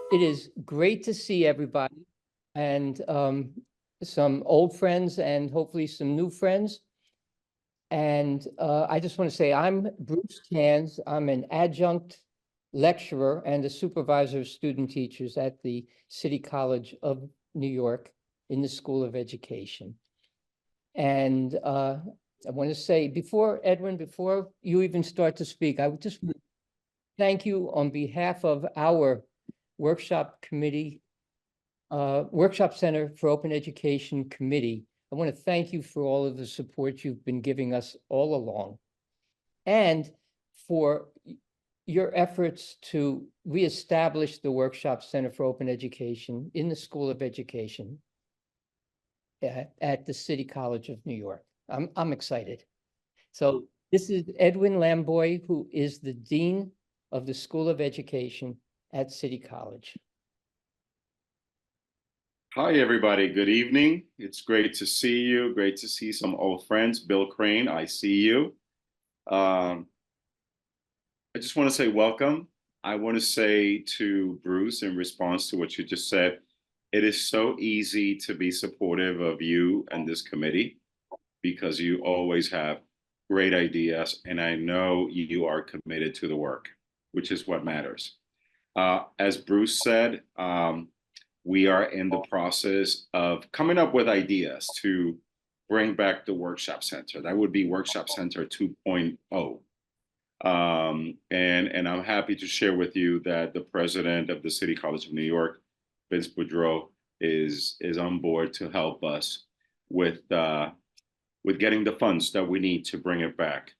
It is great to see everybody and some old friends and hopefully some new friends. And I just want to say I'm Bruce Cans. I'm an adjunct lecturer and a supervisor of student teachers at the City College of New York in the School of Education. And I want to say before you even start to speak, I would just thank you on behalf of our workshop committee, Workshop Center for Open Education Committee. I want to thank you for all of the support you've been giving us all along and for your efforts to reestablish the Workshop Center for Open Education in the School of Education at the City College of New York. I'm excited. So this is Edwin Lamboy, who is the Dean of the School of Education at City College. Hi, everybody. Good evening. It's great to see you. Great to see some old friends. Bill Crane, I see you. I just want to say welcome. I want to say to Bruce, in response to what you just said, it is so easy to be supportive of you and this committee because you always have great ideas, and I know you are committed to the work, which is what matters. As Bruce said, we are in the process of coming up with ideas to bring back the Workshop Center. That would be Workshop Center 2.0. And I'm happy to share with you that the president of the City College of New York, Vince Boudreau, is on board to help us with getting the funds that we need to bring it back.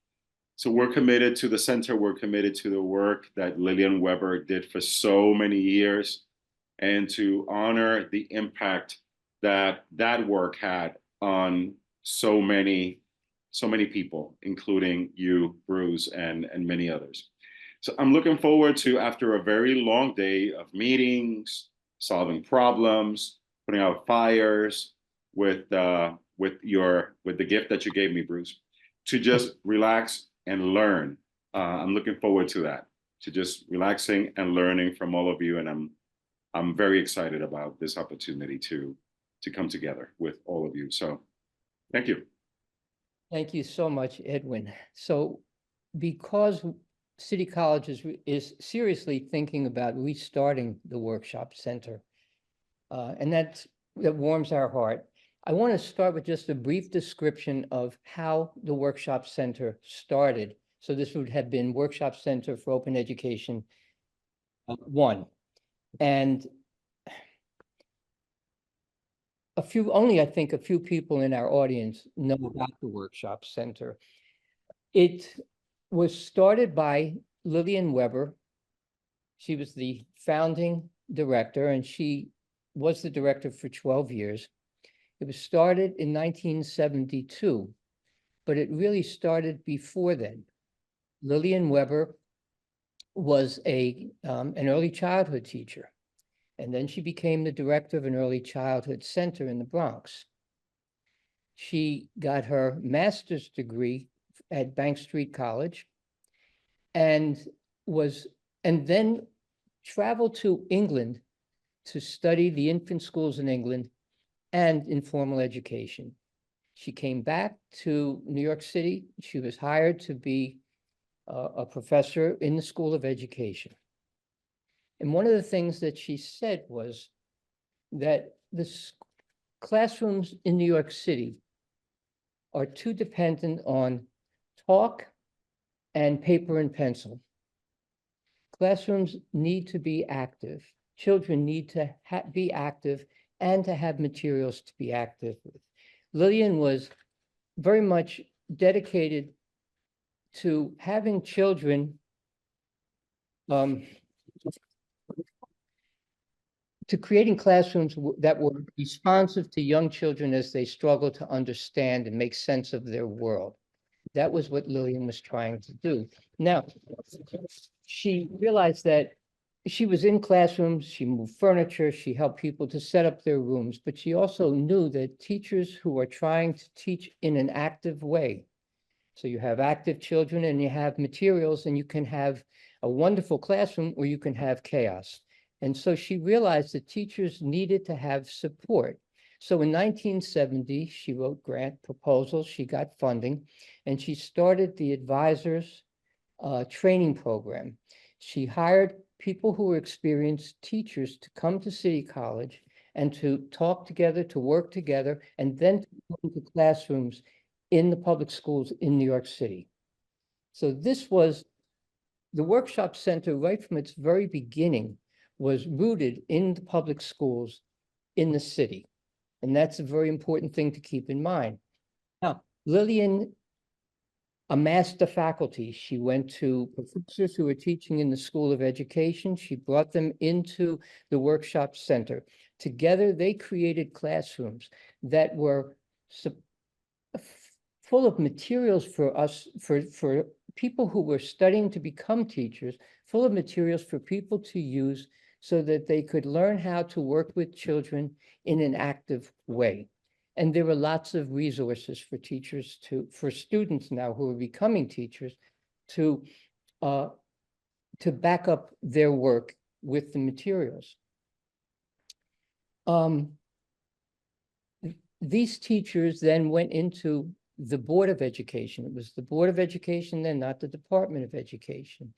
So we're committed to the center. We're committed to the work that Lillian Weber did for so many years, and to honor the impact that that work had on so many people, including you, Bruce, and many others. So I'm looking forward to, after a very long day of meetings, solving problems, putting out fires with the gift that you gave me, Bruce, to just relax and learn. I'm looking forward to that, to just relaxing and learning from all of you, and I'm very excited about this opportunity to come together with all of you. So thank you. Thank you so much, Edwin. So because City College is seriously thinking about restarting the Workshop Center, and that warms our heart, I want to start with just a brief description of how the Workshop Center started. So this would have been Workshop Center for Open Education 1. And I think a few people in our audience know about the Workshop Center. It was started by Lillian Weber. She was the founding director, and she was the director for 12 years. It was started in 1972, but it really started before then. Lillian Weber was an early childhood teacher. And then she became the director of an early childhood center in the Bronx. She got her master's degree at Bank Street College and then traveled to England to study the infant schools in England and informal education. She came back to New York City. She was hired to be a professor in the School of Education. And one of the things that she said was that the classrooms in New York City are too dependent on talk and paper and pencil. Classrooms need to be active. Children need to be active and to have materials to be active with. Lillian was very much dedicated to having children to creating classrooms that were responsive to young children as they struggle to understand and make sense of their world. That was what Lillian was trying to do. Now, she realized that she was in classrooms, she moved furniture, she helped people to set up their rooms, but she also knew that teachers who are trying to teach in an active way, so you have active children and you have materials, and you can have a wonderful classroom or you can have chaos. And so she realized that teachers needed to have support. So in 1970, she wrote grant proposals, she got funding, and she started the advisors training program. She hired people who were experienced teachers to come to City College and to talk together, to work together, and then to go into classrooms in the public schools in New York City. So this was the workshop center right from its very beginning was rooted in the public schools in the city. And that's a very important thing to keep in mind. Now, Lillian amassed the faculty. She went to professors who were teaching in the School of Education. She brought them into the workshop center. Together, they created classrooms that were full of materials for us, for people who were studying to become teachers, full of materials for people to use so that they could learn how to work with children in an active way. And there were lots of resources for teachers for students now who are becoming teachers to back up their work with the materials. These teachers then went into the Board of Education. It was the Board of Education then, not the Department of Education.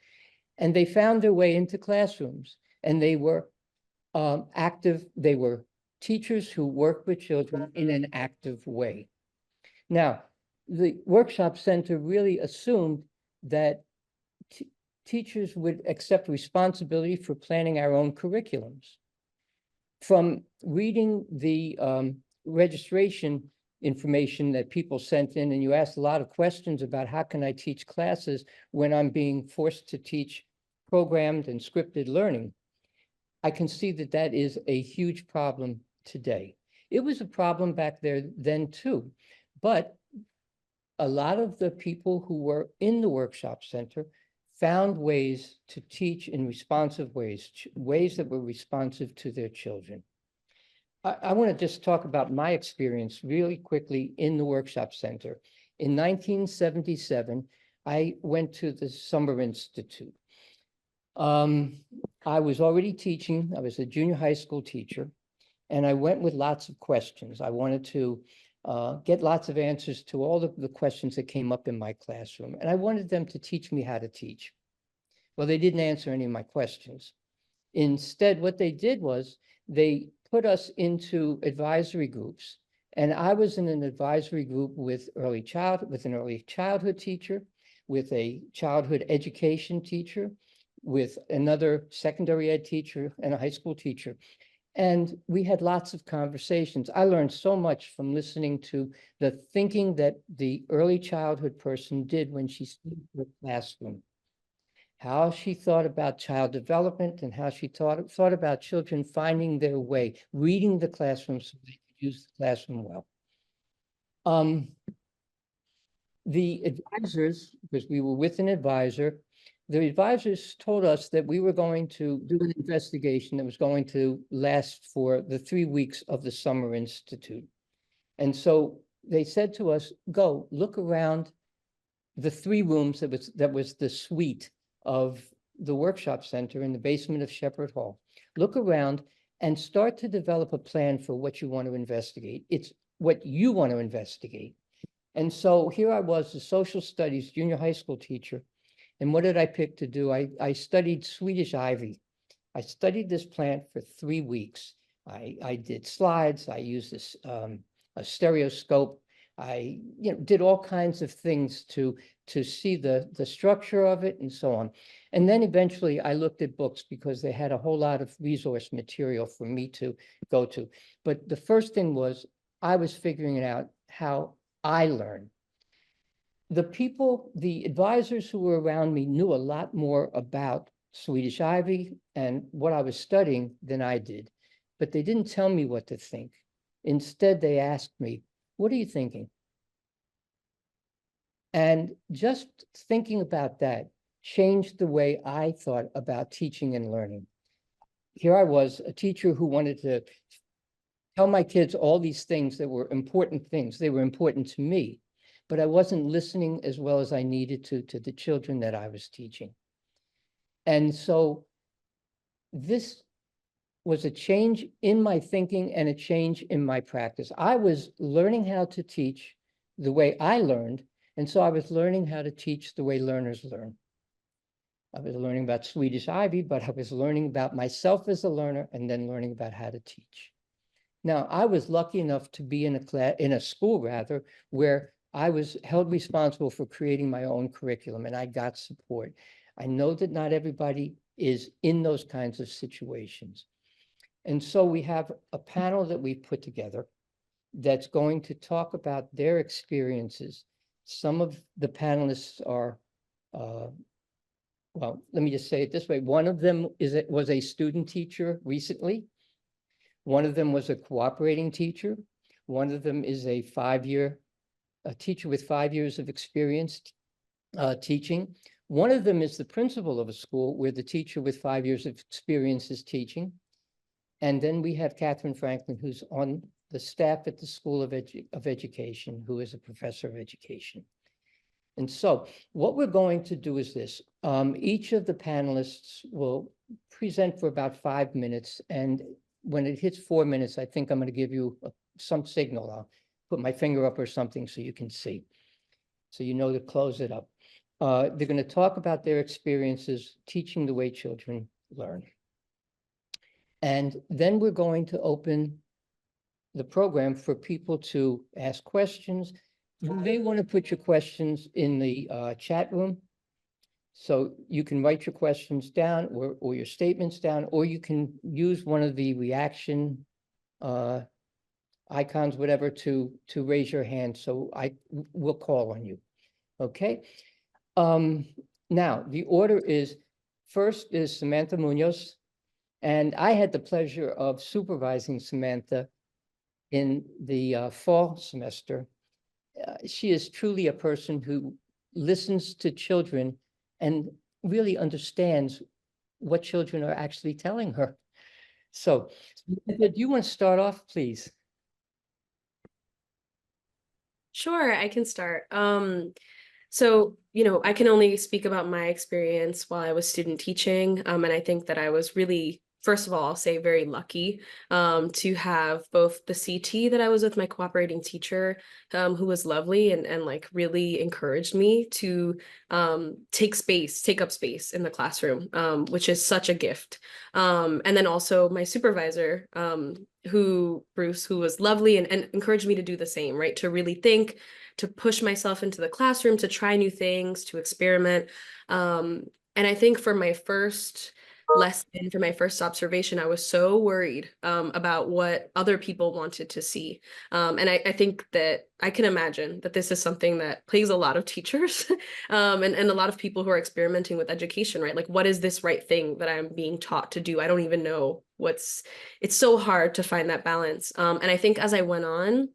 And they found their way into classrooms, and they were active. They were teachers who work with children in an active way. Now, the workshop center really assumed that teachers would accept responsibility for planning our own curriculums. From reading the registration information that people sent in, and you asked a lot of questions about how can I teach classes when I'm being forced to teach programmed and scripted learning, I can see that that is a huge problem today. It was a problem back there then too, but a lot of the people who were in the workshop center found ways to teach in responsive ways, ways that were responsive to their children. I want to just talk about my experience really quickly in the workshop center. In 1977, I went to the Summer Institute. I was already teaching. I was a junior high school teacher, and I went with lots of questions. I wanted to get lots of answers to all the questions that came up in my classroom, and I wanted them to teach me how to teach. Well, they didn't answer any of my questions. Instead, what they did was they put us into advisory groups, and I was in an advisory group with an early childhood teacher, with a childhood education teacher, with another secondary ed teacher, and a high school teacher. And we had lots of conversations. I learned so much from listening to the thinking that the early childhood person did when she stood in the classroom, how she thought about child development and how she thought about children finding their way, reading the classroom so they could use the classroom well. The advisors, because we were with an advisor, the advisors told us that we were going to do an investigation that was going to last for the 3 weeks of the Summer Institute. And so they said to us, go look around the 3 rooms that was the suite of the workshop center in the basement of Shepherd Hall. Look around and start to develop a plan for what you want to investigate. It's what you want to investigate. And so here I was, a social studies junior high school teacher. And what did I pick to do? I studied Swedish ivy. I studied this plant for 3 weeks. I did slides. I used this a stereoscope. I did all kinds of things to see the structure of it and so on. And then eventually I looked at books because they had a whole lot of resource material for me to go to. But the first thing was I was figuring out how I learn. The advisors who were around me knew a lot more about Swedish ivy and what I was studying than I did, but they didn't tell me what to think. Instead, they asked me, what are you thinking? And just thinking about that changed the way I thought about teaching and learning. Here I was, a teacher who wanted to tell my kids all these things that were important things. They were important to me, but I wasn't listening as well as I needed to the children that I was teaching. And so this was a change in my thinking and a change in my practice. I was learning how to teach the way I learned, and so I was learning how to teach the way learners learn. I was learning about Swedish Ivy, but I was learning about myself as a learner and then learning about how to teach. Now, I was lucky enough to be in a school rather, where I was held responsible for creating my own curriculum and I got support. I know that not everybody is in those kinds of situations. And so we have a panel that we've put together that's going to talk about their experiences. Some of the panelists are, well, let me just say it this way. One of them was a student teacher recently. One of them was a cooperating teacher. One of them is a teacher with 5 years of experience teaching. One of them is the principal of a school where the teacher with 5 years of experience is teaching. And then we have Catherine Franklin, who's on the staff at the School of Education, who is a professor of education. And so what we're going to do is this. Each of the panelists will present for about 5 minutes. And when it hits 4 minutes, I think I'm going to give you some signal. I'll put my finger up or something so you can see. So you know to close it up. They're going to talk about their experiences teaching the way children learn. And then we're going to open the program for people to ask questions. You may want to put your questions in the chat room. So you can write your questions down or your statements down, or you can use one of the reaction icons, whatever, to raise your hand. So I will call on you. Okay. Now the order is, first is Samantha Munoz. And I had the pleasure of supervising Samantha in the fall semester. She is truly a person who listens to children and really understands what children are actually telling her. So, do you want to start off, please? Sure, I can start. So, I can only speak about my experience while I was student teaching. And I think that I was really, first of all, I'll say very lucky to have both the CT that I was with my cooperating teacher, who was lovely and like really encouraged me to take up space in the classroom, which is such a gift. And then also my supervisor, Bruce, who was lovely and encouraged me to do the same, right? To really think, to push myself into the classroom, to try new things, to experiment. And I think for my first lesson, for my first observation, I was so worried about what other people wanted to see. And I think that I can imagine that this is something that plagues a lot of teachers and a lot of people who are experimenting with education, right? Like, what is this right thing that I'm being taught to do? I don't even know it's so hard to find that balance. And I think as I went on,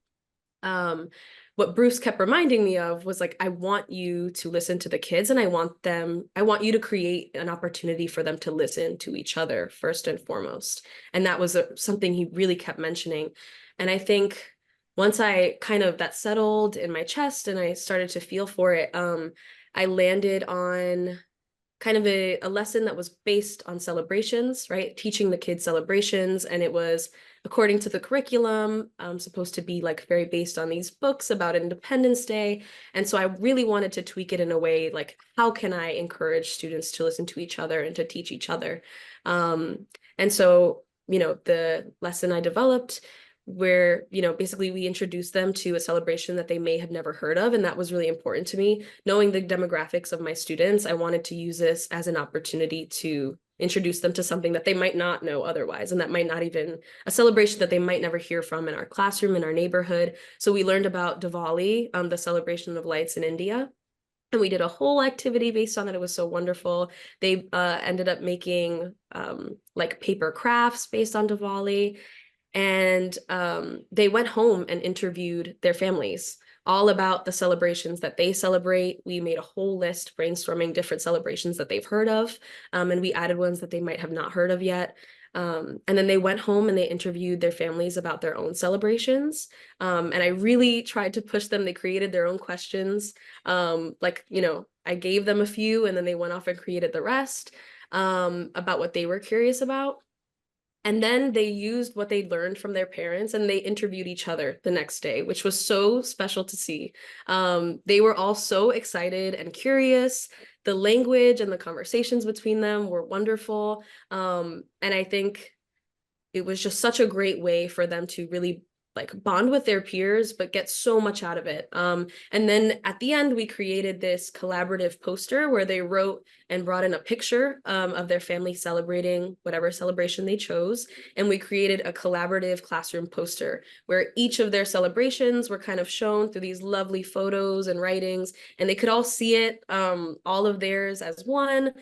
what Bruce kept reminding me of was like, I want you to listen to the kids and I want you to create an opportunity for them to listen to each other first and foremost. And that was something he really kept mentioning. And I think once I that settled in my chest and I started to feel for it, I landed on kind of a lesson that was based on celebrations, right? Teaching the kids celebrations. And it was, according to the curriculum, supposed to be like very based on these books about Independence Day. And so I really wanted to tweak it in a way, like, how can I encourage students to listen to each other and to teach each other? And so, the lesson I developed where, basically we introduced them to a celebration that they may have never heard of. And that was really important to me. Knowing the demographics of my students, I wanted to use this as an opportunity to introduce them to something that they might not know otherwise. And that might not even a celebration that they might never hear from in our classroom, in our neighborhood. So we learned about Diwali, the celebration of lights in India. And we did a whole activity based on it. It was so wonderful. They ended up making like paper crafts based on Diwali. And they went home and interviewed their families all about the celebrations that they celebrate. We made a whole list brainstorming different celebrations that they've heard of. And we added ones that they might have not heard of yet. And then they went home and they interviewed their families about their own celebrations. And I really tried to push them. They created their own questions. I gave them a few and then they went off and created the rest about what they were curious about. And then they used what they learned from their parents and they interviewed each other the next day, which was so special to see. They were all so excited and curious. The language and the conversations between them were wonderful. And I think it was just such a great way for them to really like bond with their peers, but get so much out of it. And then at the end, we created this collaborative poster where they wrote and brought in a picture of their family celebrating whatever celebration they chose. And we created a collaborative classroom poster where each of their celebrations were kind of shown through these lovely photos and writings, and they could all see it, all of theirs as one.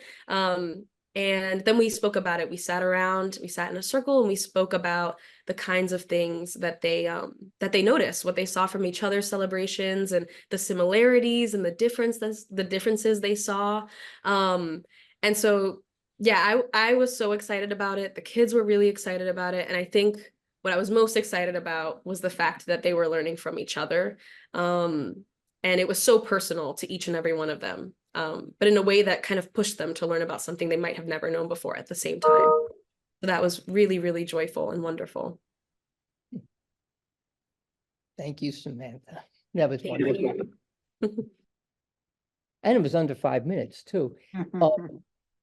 And then we spoke about it. We sat in a circle and we spoke about the kinds of things that they noticed, what they saw from each other's celebrations and the similarities and the differences they saw. And so yeah, I was so excited about it. The kids were really excited about it. And I think what I was most excited about was the fact that they were learning from each other. And it was so personal to each and every one of them. But in a way that kind of pushed them to learn about something they might have never known before at the same time. So that was really, really joyful and wonderful. Thank you, Samantha. That was Thank wonderful. you. And it was under 5 minutes too.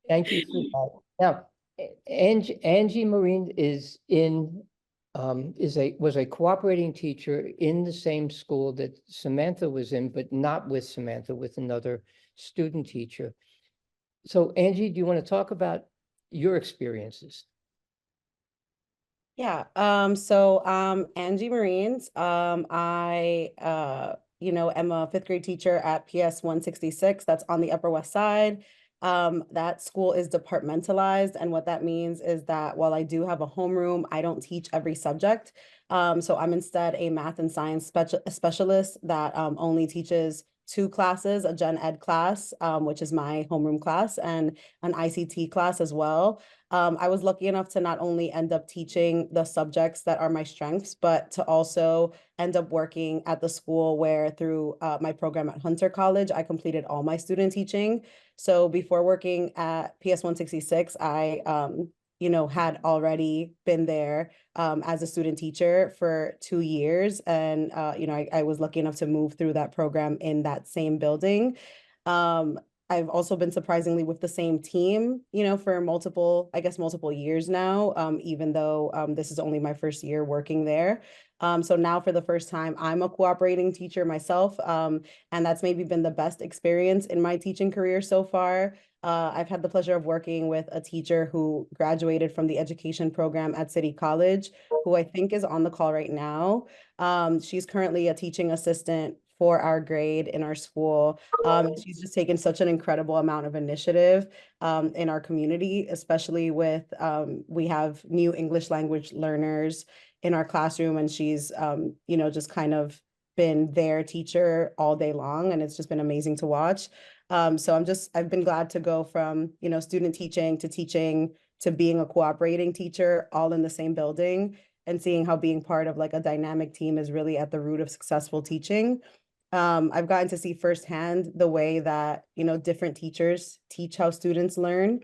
Thank you for that. Now, Angie Marine was a cooperating teacher in the same school that Samantha was in, but not with Samantha, with another student teacher. So Angie, do you want to talk about your experiences? Yeah, Angie Marines. I am a fifth grade teacher at PS 166. That's on the Upper West Side. That school is departmentalized, and what that means is that while I do have a homeroom, I don't teach every subject. So I'm instead a math and science specialist that only teaches 2 classes, a gen ed class, which is my homeroom class, and an ICT class as well. I was lucky enough to not only end up teaching the subjects that are my strengths, but to also end up working at the school where through my program at Hunter College, I completed all my student teaching. So before working at PS 166, I had already been there as a student teacher for 2 years. And, I was lucky enough to move through that program in that same building. I've also been surprisingly with the same team, for multiple years now, even though this is only my first year working there. So now for the first time, I'm a cooperating teacher myself. And that's maybe been the best experience in my teaching career so far. I've had the pleasure of working with a teacher who graduated from the education program at City College, who I think is on the call right now. She's currently a teaching assistant for our grade in our school. She's just taken such an incredible amount of initiative in our community, especially with we have new English language learners in our classroom, and she's just kind of been their teacher all day long, and it's just been amazing to watch. So I've been glad to go from student teaching to being a cooperating teacher all in the same building, and seeing how being part of like a dynamic team is really at the root of successful teaching. I've gotten to see firsthand the way that, different teachers teach how students learn,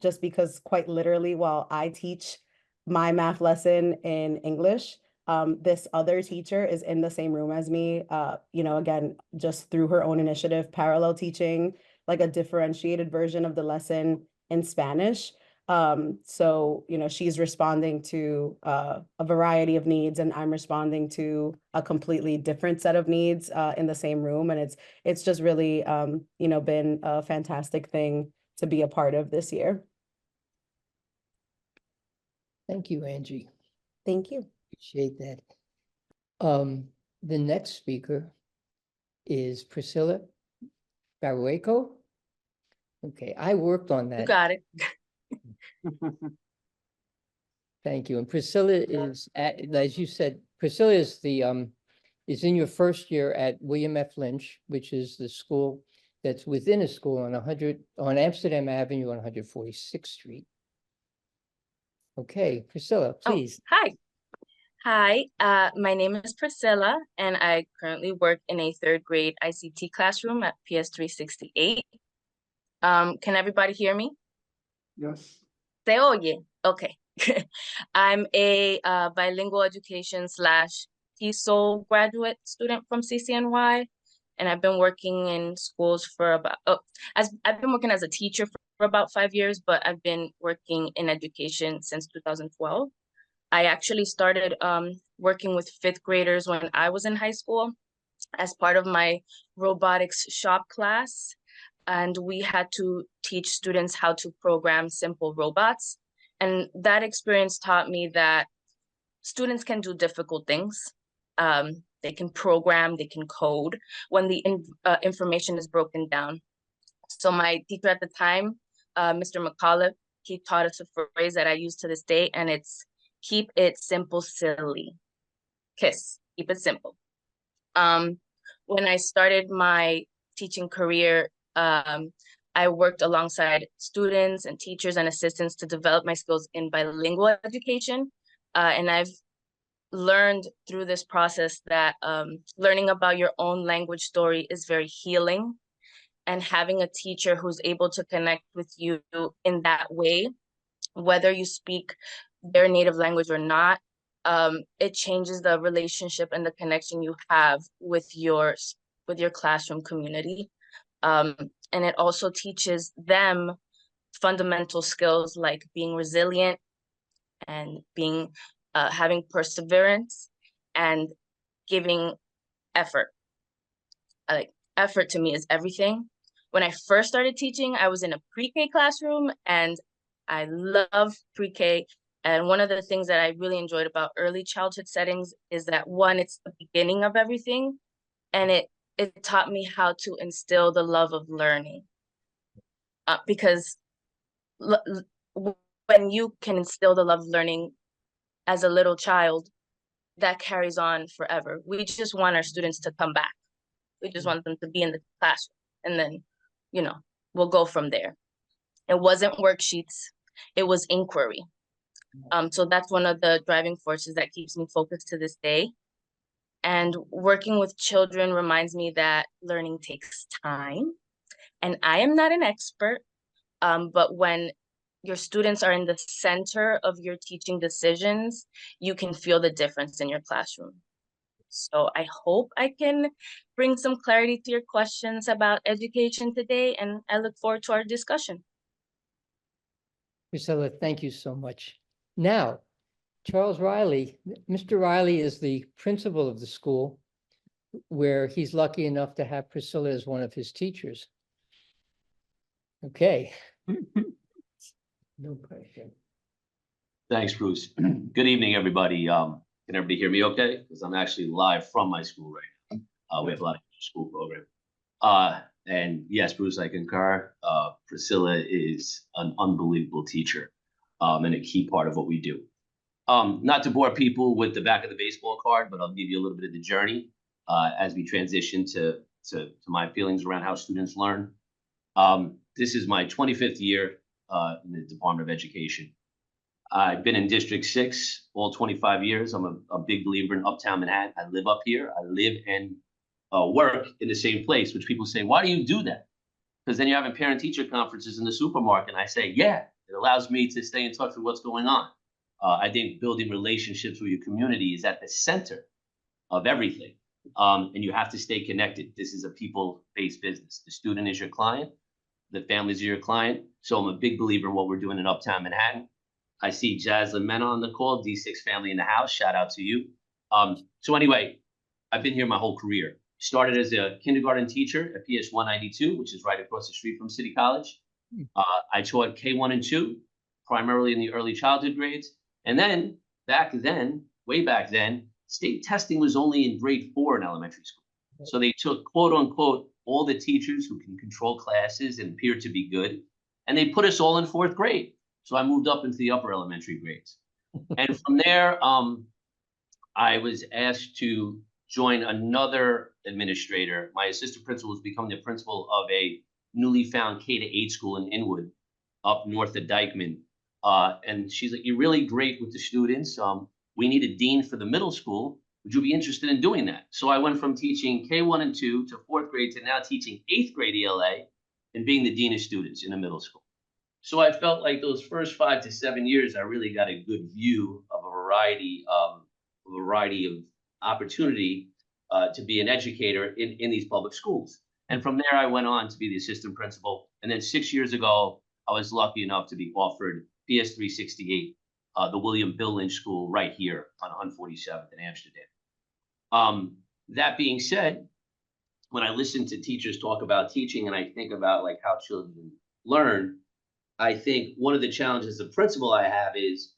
just because quite literally while I teach my math lesson in English, this other teacher is in the same room as me, again, just through her own initiative, parallel teaching like a differentiated version of the lesson in Spanish. So, she's responding to a variety of needs, and I'm responding to a completely different set of needs in the same room. And it's just really, been a fantastic thing to be a part of this year. Thank you, Angie. Thank you. Appreciate that. The next speaker is Priscilla Barueco. Okay, I worked on that. You got it. Thank you. And Priscilla is as you said, Priscilla is is in your first year at William F. Lynch, which is the school that's within a school on Amsterdam Avenue on 146th Street. Okay, Priscilla, please. Oh, hi. My name is Priscilla, and I currently work in a 3rd grade ICT classroom at PS 368. Can everybody hear me? Yes. Se oye. Okay, I'm a bilingual education slash TESOL graduate student from CCNY, and I've been working in schools for about, I've been working as a teacher for about 5 years, but I've been working in education since 2012. I actually started working with fifth graders when I was in high school as part of my robotics shop class. And we had to teach students how to program simple robots. And that experience taught me that students can do difficult things. They can program, they can code when the information is broken down. So my teacher at the time, Mr. McCullough, he taught us a phrase that I use to this day, and it's keep it simple, silly. KISS, keep it simple. When I started my teaching career, I worked alongside students and teachers and assistants to develop my skills in bilingual education. And I've learned through this process that learning about your own language story is very healing. And having a teacher who's able to connect with you in that way, whether you speak their native language or not, it changes the relationship and the connection you have with your classroom community. And it also teaches them fundamental skills like being resilient and being having perseverance and giving effort. Like, effort to me is everything. When I first started teaching, I was in a pre-K classroom, and I love pre-K. And one of the things that I really enjoyed about early childhood settings is that, one, it's the beginning of everything, and it taught me how to instill the love of learning. Because when you can instill the love of learning as a little child, that carries on forever. We just want our students to come back. We just want them to be in the classroom, and then, we'll go from there. It wasn't worksheets, it was inquiry. So that's one of the driving forces that keeps me focused to this day. And working with children reminds me that learning takes time. And I am not an expert, but when your students are in the center of your teaching decisions, you can feel the difference in your classroom. So I hope I can bring some clarity to your questions about education today, and I look forward to our discussion. Priscilla, thank you so much. Now, Charles Riley, Mr. Riley is the principal of the school, where he's lucky enough to have Priscilla as one of his teachers. Okay. No pressure. Thanks, Bruce. Good evening, everybody. Can everybody hear me okay? Because I'm actually live from my school right now. We have a lot of school program. And yes, Bruce, I concur. Priscilla is an unbelievable teacher and a key part of what we do. Not to bore people with the back of the baseball card, but I'll give you a little bit of the journey as we transition to my feelings around how students learn. This is my 25th year in the Department of Education. I've been in District 6 all 25 years. I'm a big believer in Uptown Manhattan. I live up here. I live and work in the same place, which people say, why do you do that? Because then you're having parent-teacher conferences in the supermarket. And I say, yeah, it allows me to stay in touch with what's going on. I think building relationships with your community is at the center of everything. And you have to stay connected. This is a people-based business. The student is your client. The families are your client. So I'm a big believer in what we're doing in Uptown Manhattan. I see Jaslyn Mena on the call, D6 family in the house. Shout out to you. So anyway, I've been here my whole career. Started as a kindergarten teacher at PS 192, which is right across the street from City College. I taught K1 and 2, primarily in the early childhood grades. And then, way back then, state testing was only in grade 4 in elementary school. So they took, quote unquote, all the teachers who can control classes and appear to be good, and they put us all in 4th grade. So I moved up into the upper elementary grades. And from there, I was asked to join another administrator. My assistant principal has become the principal of a newly found K-8 school in Inwood, up north of Dykeman. And she's like, you're really great with the students. We need a dean for the middle school. Would you be interested in doing that? So I went from teaching K1 and 2 to 4th grade to now teaching 8th grade ELA and being the dean of students in the middle school. So I felt like those first 5 to 7 years, I really got a good view of a variety of opportunity to be an educator in these public schools. And from there, I went on to be the assistant principal. And then 6 years ago, I was lucky enough to be offered PS 368, the William Bill Lynch School right here on 147th in Amsterdam. That being said, when I listen to teachers talk about teaching and I think about like how children learn, I think one of the challenges the principal I have is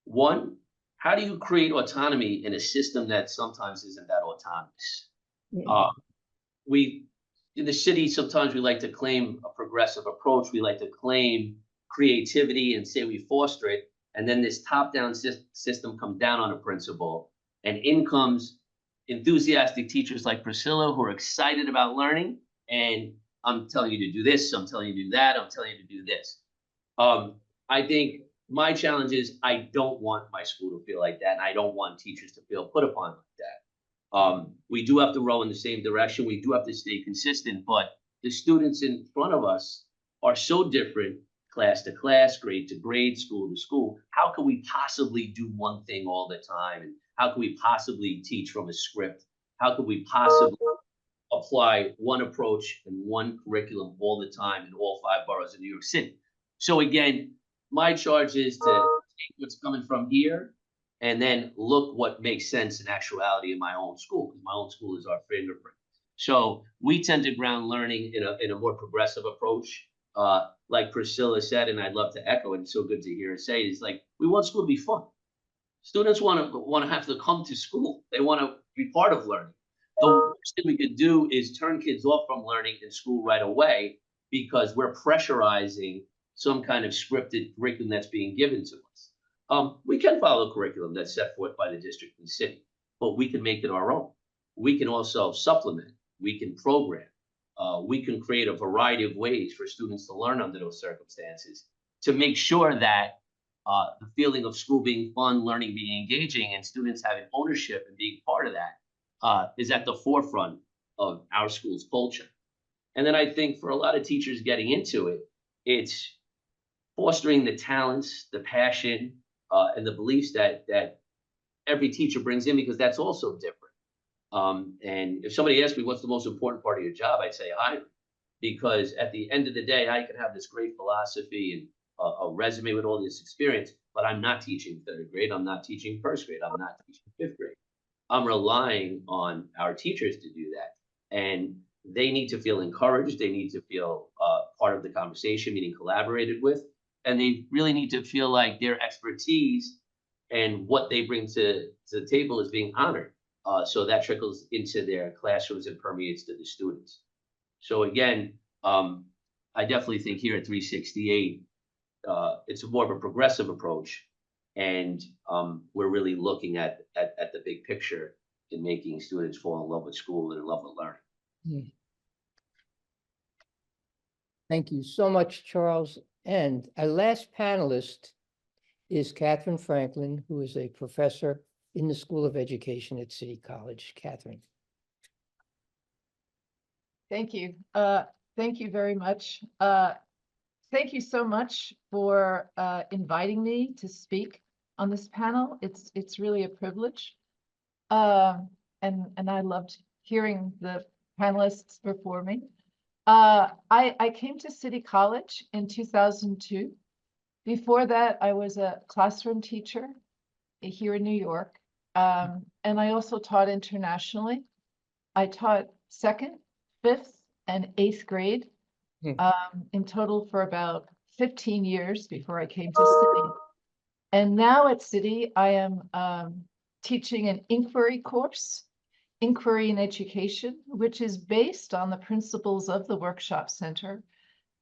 one, how do you create autonomy in a system that sometimes isn't that autonomous? We in the city sometimes we like to claim a progressive approach. We like to claim creativity and say we foster it, and then this top-down system comes down on a principal, and in comes enthusiastic teachers like Priscilla who are excited about learning. And I'm telling you to do this. I'm telling you to do that. I'm telling you to do this. I think my challenge is I don't want my school to feel like that, and I don't want teachers to feel put upon like that. We do have to row in the same direction. We do have to stay consistent, but the students in front of us are so different, class to class, grade to grade, school to school. How can we possibly do one thing all the time? And how can we possibly teach from a script? How can we possibly apply one approach and one curriculum all the time in all 5 boroughs of New York City? So again, my charge is to take what's coming from here and then look what makes sense in actuality in my own school, because my own school is our fingerprint. So we tend to ground learning in a more progressive approach. Like Priscilla said, and I'd love to echo it, it's so good to hear her say, is like, we want school to be fun. Students want to have to come to school. They want to be part of learning. The worst thing we could do is turn kids off from learning in school right away because we're pressurizing some kind of scripted curriculum that's being given to us. We can follow a curriculum that's set forth by the district and city, but we can make it our own. We can also supplement. We can program. We can create a variety of ways for students to learn under those circumstances to make sure that the feeling of school being fun, learning being engaging, and students having ownership and being part of that is at the forefront of our school's culture. And then I think for a lot of teachers getting into it, it's fostering the talents, the passion, and the beliefs that every teacher brings in, because that's also different. And if somebody asks me what's the most important part of your job, I'd say hiring, because at the end of the day, I can have this great philosophy and a resume with all this experience, but I'm not teaching 3rd grade. I'm not teaching 1st grade. I'm not teaching 5th grade. I'm relying on our teachers to do that. And they need to feel encouraged. They need to feel part of the conversation, meaning collaborated with. And they really need to feel like their expertise and what they bring to the table is being honored. So that trickles into their classrooms and permeates to the students. So again, I definitely think here at 368, it's more of a progressive approach. And we're really looking at the big picture in making students fall in love with school and in love with learning. Thank you so much, Charles. And our last panelist is Catherine Franklin, who is a professor in the School of Education at City College. Catherine. Thank you. Thank you very much. Thank you so much for inviting me to speak on this panel. It's really a privilege. And I loved hearing the panelists before me. I came to City College in 2002. Before that, I was a classroom teacher here in New York. And I also taught internationally. I taught 2nd, 5th, and 8th grade in total for about 15 years before I came to City. And now at City, I am teaching an inquiry course, Inquiry in Education, which is based on the principles of the Workshop Center.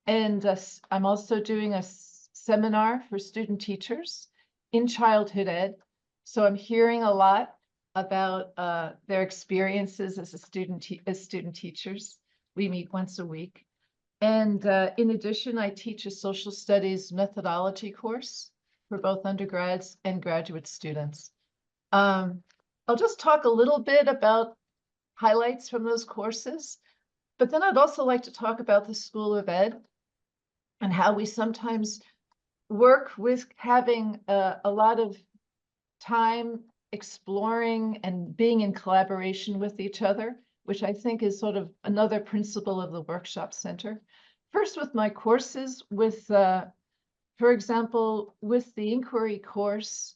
And I'm also doing a seminar for student teachers in childhood ed. So I'm hearing a lot about their experiences as student teachers. We meet once a week. And in addition, I teach a social studies methodology course for both undergrads and graduate students. I'll just talk a little bit about highlights from those courses, but then I'd also like to talk about the School of Ed and how we sometimes work with having a lot of time exploring and being in collaboration with each other, which I think is sort of another principle of the workshop center. First, with my courses, for example, with the inquiry course,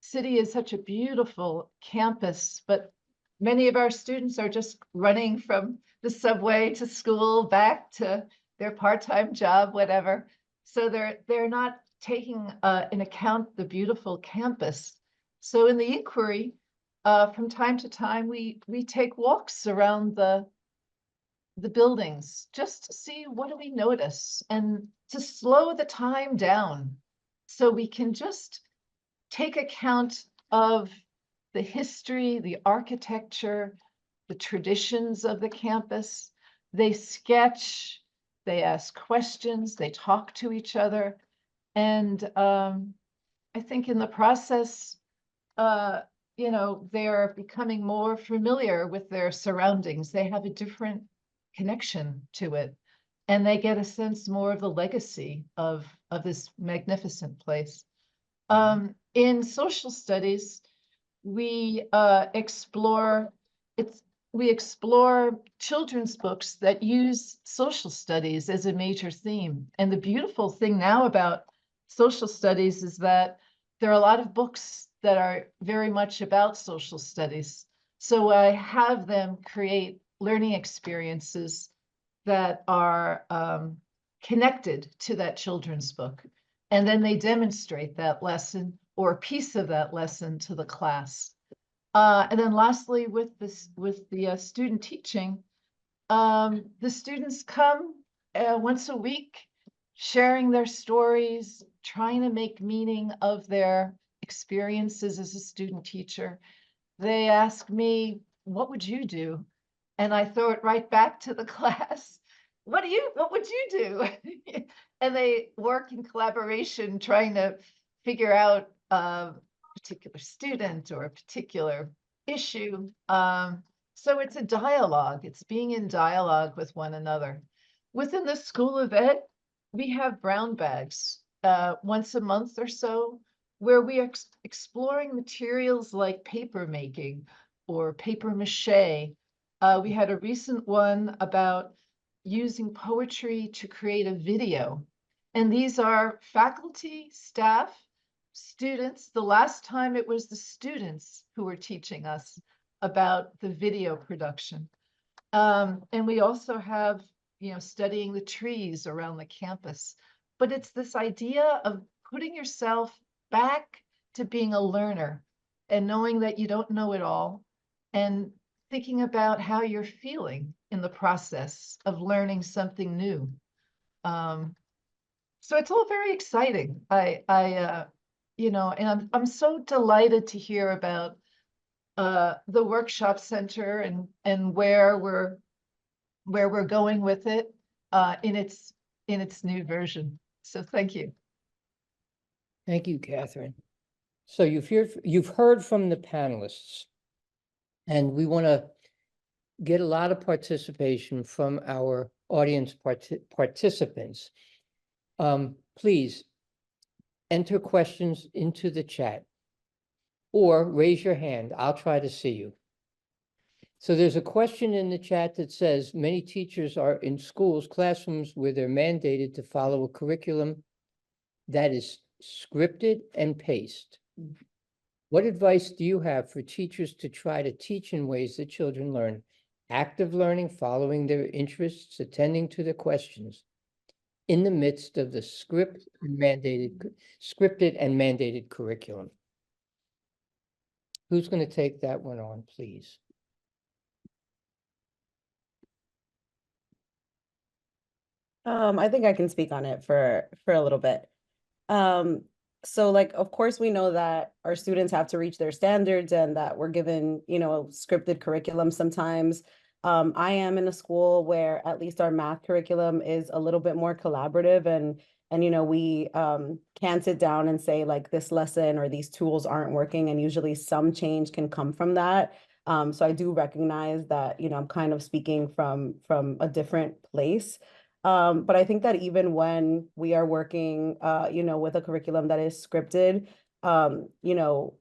City is such a beautiful campus, but many of our students are just running from the subway to school, back to their part-time job, whatever. So they're not taking in account the beautiful campus. So in the inquiry, from time to time, we take walks around the buildings just to see what do we notice and to slow the time down so we can just take account of the history, the architecture, the traditions of the campus. They sketch, they ask questions, they talk to each other. And I think in the process, they're becoming more familiar with their surroundings. They have a different connection to it. And they get a sense more of the legacy of this magnificent place. In social studies, we explore children's books that use social studies as a major theme. And the beautiful thing now about social studies is that there are a lot of books that are very much about social studies. So I have them create learning experiences that are connected to that children's book. And then they demonstrate that lesson or a piece of that lesson to the class. And then lastly, with the student teaching, the students come once a week, sharing their stories, trying to make meaning of their experiences as a student teacher. They ask me, what would you do? And I throw it right back to the class. What would you do? And they work in collaboration, trying to figure out a particular student or a particular issue. So it's a dialogue. It's being in dialogue with one another. Within the School of Ed, we have brown bags once a month or so, where we are exploring materials like paper making or paper mache. We had a recent one about using poetry to create a video. And these are faculty, staff, students. The last time it was the students who were teaching us about the video production. And we also have, studying the trees around the campus. But it's this idea of putting yourself back to being a learner and knowing that you don't know it all, and thinking about how you're feeling in the process of learning something new. So it's all very exciting. And I'm so delighted to hear about the workshop center and where we're going with it in its new version. So thank you. Thank you, Catherine. So you've heard from the panelists, and we want to get a lot of participation from our audience participants. Please enter questions into the chat or raise your hand. I'll try to see you. So there's a question in the chat that says, many teachers are in schools, classrooms where they're mandated to follow a curriculum that is scripted and paced. What advice do you have for teachers to try to teach in ways that children learn active learning, following their interests, attending to their questions in the midst of the scripted and mandated curriculum? Who's going to take that one on, please? I think I can speak on it for a little bit. So like, of course, we know that our students have to reach their standards and that we're given, scripted curriculum sometimes. I am in a school where at least our math curriculum is a little bit more collaborative, and we can sit down and say like this lesson or these tools aren't working, and usually some change can come from that. So I do recognize that, I'm kind of speaking from a different place. But I think that even when we are working, you know, with a curriculum that is scripted, you know,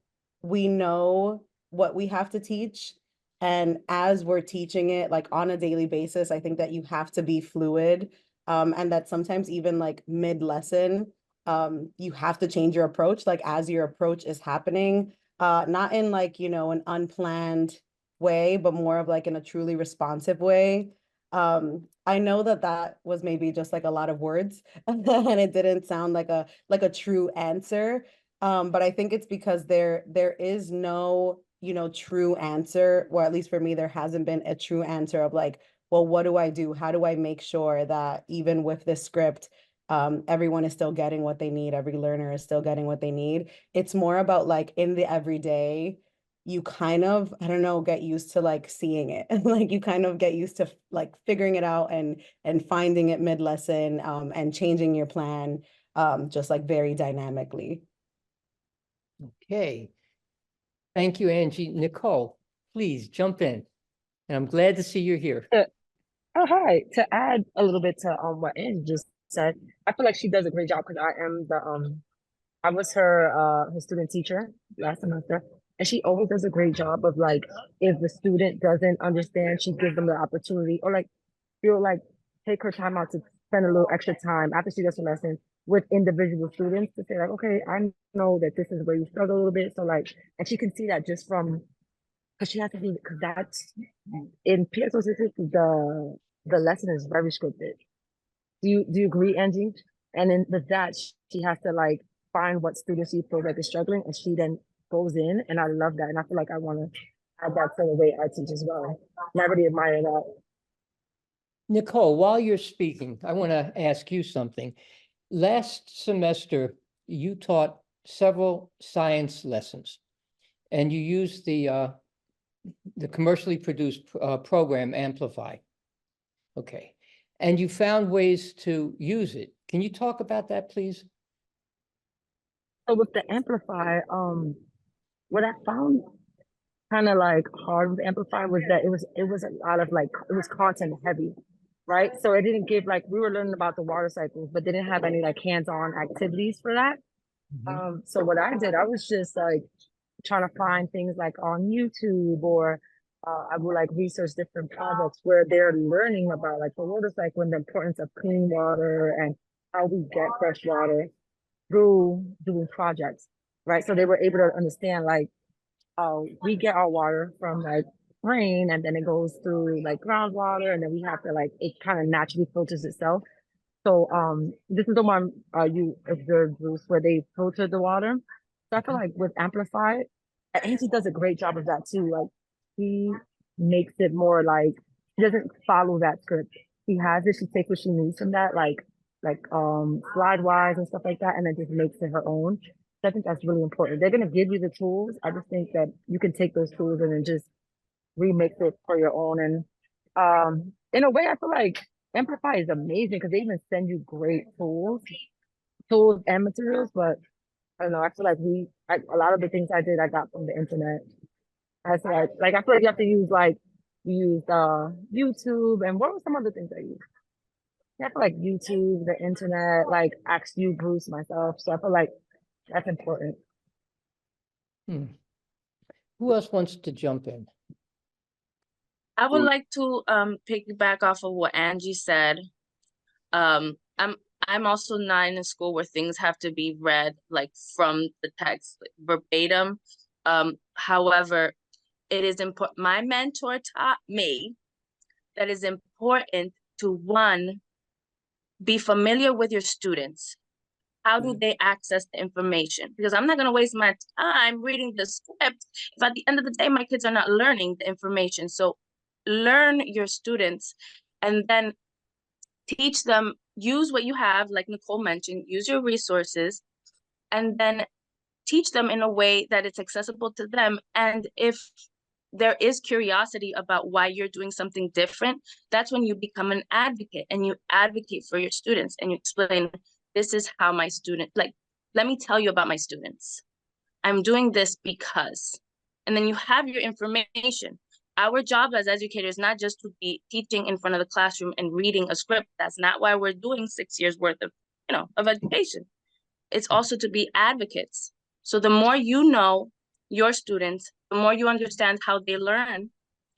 we know what we have to teach. And as we're teaching it, like on a daily basis, I think that you have to be fluid. And that sometimes even like mid-lesson, you have to change your approach, like as your approach is happening, not in like, you know, an unplanned way, but more of like in a truly responsive way. I know that that was maybe just like a lot of words and it didn't sound like a true answer. But I think it's because there is no, you know, true answer, or at least for me, there hasn't been a true answer of like, well, what do I do? How do I make sure that even with this script, everyone is still getting what they need, every learner is still getting what they need. It's more about like in the everyday, you kind of, I don't know, get used to like seeing it. Like you kind of get used to like figuring it out and finding it mid-lesson, and changing your plan, just like very dynamically. Okay. Thank you, Angie. Nicole, please jump in. And I'm glad to see you're here. Oh, hi. To add a little bit to what Angie just said, I feel like she does a great job because I was her student teacher last semester, and she always does a great job of like if the student doesn't understand, she gives them the opportunity, or like she'll like take her time out to spend a little extra time after she does her lesson with individual students to say like, okay, I know that this is where you struggle a little bit, so like, and she can see that just from because she has to be because that's in PSO the lesson is very scripted. Do you agree, Angie? And then with that, she has to like find what students she feels like is struggling, and she then goes in. And I love that, and I feel like I want to add that to the way I teach as well. And I really admire that. Nicole, while you're speaking, I want to ask you something. Last semester, you taught several science lessons, and you used the commercially produced program Amplify. Okay. And you found ways to use it. Can you talk about that, please? So with the Amplify, what I found kind of like hard with Amplify was that it was a lot of like it was content heavy, right? So it didn't give like we were learning about the water cycles, but they didn't have any like hands-on activities for that. So what I did, I was just like trying to find things like on YouTube or I would like research different projects where they're learning about like the water cycle and the importance of clean water and how we get fresh water through doing projects, right? So they were able to understand like we get our water from like rain and then it goes through like groundwater and then we have to like it kind of naturally filters itself. So this is the one you observed, Bruce, where they filtered the water. So I feel like with Amplify, Angie does a great job of that too. Like he makes it more like he doesn't follow that script. He has it, she takes what she needs from that, like slide wise and stuff like that, and then just makes it her own. So I think that's really important. They're gonna give you the tools. I just think that you can take those tools and then just remix it for your own. And in a way, I feel like Amplify is amazing because they even send you great tools and materials. But I don't know. I feel like a lot of the things I did, I got from the internet. I feel like I feel like you have to use like you used YouTube and what were some other things I used? Yeah, I feel like YouTube, the internet, like ask you, Bruce, myself. So I feel like that's important. Hmm. Who else wants to jump in? I would like to piggyback off of what Angie said. Um, I'm I'm also not in a school where things have to be read like from the text like, verbatim. However, it is important. My mentor taught me that it's important to one, be familiar with your students. How do they access the information? Because I'm not going to waste my time reading the script if at the end of the day my kids are not learning the information. So learn your students and then teach them, use what you have, like Nicole mentioned, use your resources, and then teach them in a way that it's accessible to them. And if there is curiosity about why you're doing something different, that's when you become an advocate and you advocate for your students and you explain, this is how my student, like, let me tell you about my students. I'm doing this because, and then you have your information. our job as educators, not just to be teaching in front of the classroom and reading a script. That's not why we're doing 6 years worth of, of education. It's also to be advocates. So the more you know your students, the more you understand how they learn,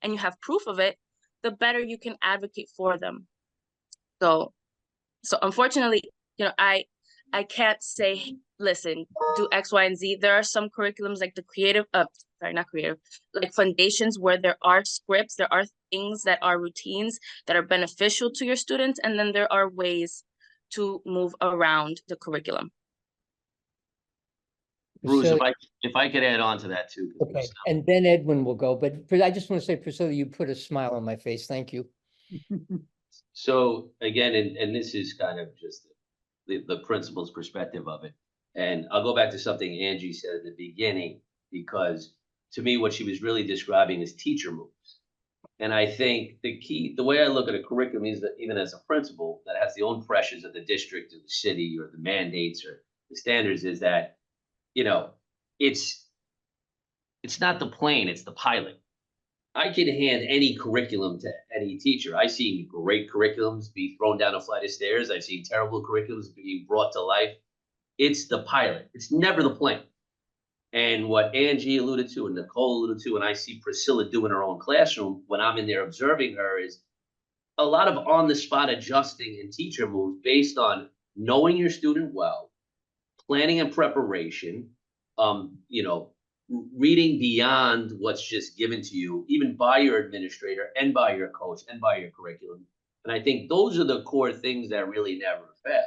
and you have proof of it, the better you can advocate for them. So unfortunately, I can't say, listen, do X, Y, and Z. There are some curriculums like the creative, not creative, like foundations, where there are scripts, there are things that are routines that are beneficial to your students, and then there are ways to move around the curriculum. Bruce, Priscilla- if I could add on to that too. 'Cause Okay, and then Edwin will go, but I just want to say, Priscilla, you put a smile on my face. Thank you. So again, and this is kind of just the principal's perspective of it. And I'll go back to something Angie said at the beginning, because to me, what she was really describing is teacher moves. And I think the way I look at a curriculum is that even as a principal that has the own pressures of the district or the city or the mandates or the standards, is that, it's not the plane, it's the pilot. I can hand any curriculum to any teacher. I've seen great curriculums be thrown down a flight of stairs. I've seen terrible curriculums being brought to life. It's the pilot. It's never the plane. And what Angie alluded to and Nicole alluded to, and I see Priscilla do in her own classroom when I'm in there observing her, is a lot of on-the-spot adjusting and teacher moves based on knowing your student well, planning and preparation, reading beyond what's just given to you, even by your administrator and by your coach and by your curriculum. And I think those are the core things that really never fail.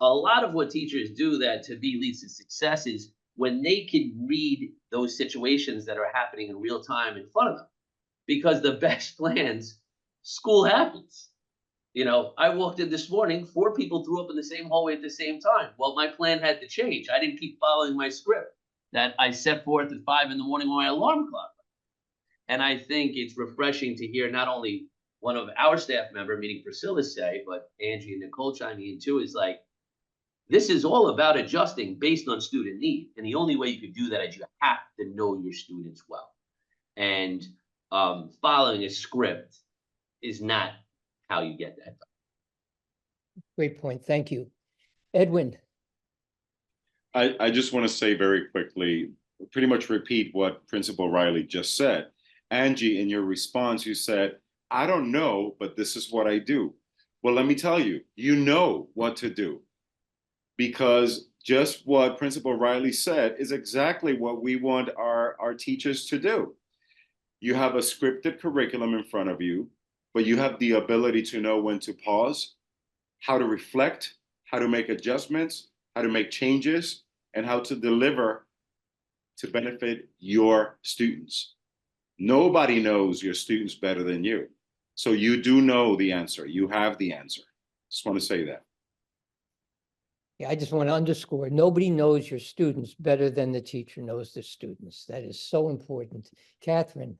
A lot of what teachers do that to me leads to success is when they can read those situations that are happening in real time in front of them. Because the best plans, school happens. I walked in this morning, 4 people threw up in the same hallway at the same time. Well, my plan had to change. I didn't keep following my script that I set forth at 5 a.m. when my alarm clock went. And I think it's refreshing to hear not only one of our staff member, meaning Priscilla, say, but Angie and Nicole chiming in too, is like, this is all about adjusting based on student need. And the only way you could do that is you have to know your students well. And following a script is not how you get that done. Great point. Thank you. Edwin. I just want to say very quickly, pretty much repeat what Principal Riley just said. Angie, in your response, you said, I don't know, but this is what I do. Well, let me tell you, you know what to do, because just what Principal Riley said is exactly what we want our teachers to do. You have a scripted curriculum in front of you, but you have the ability to know when to pause, how to reflect, how to make adjustments, how to make changes, and how to deliver to benefit your students. Nobody knows your students better than you. So you do know the answer. You have the answer. Just want to say that. Yeah, I just want to underscore, nobody knows your students better than the teacher knows the students. That is so important. Catherine.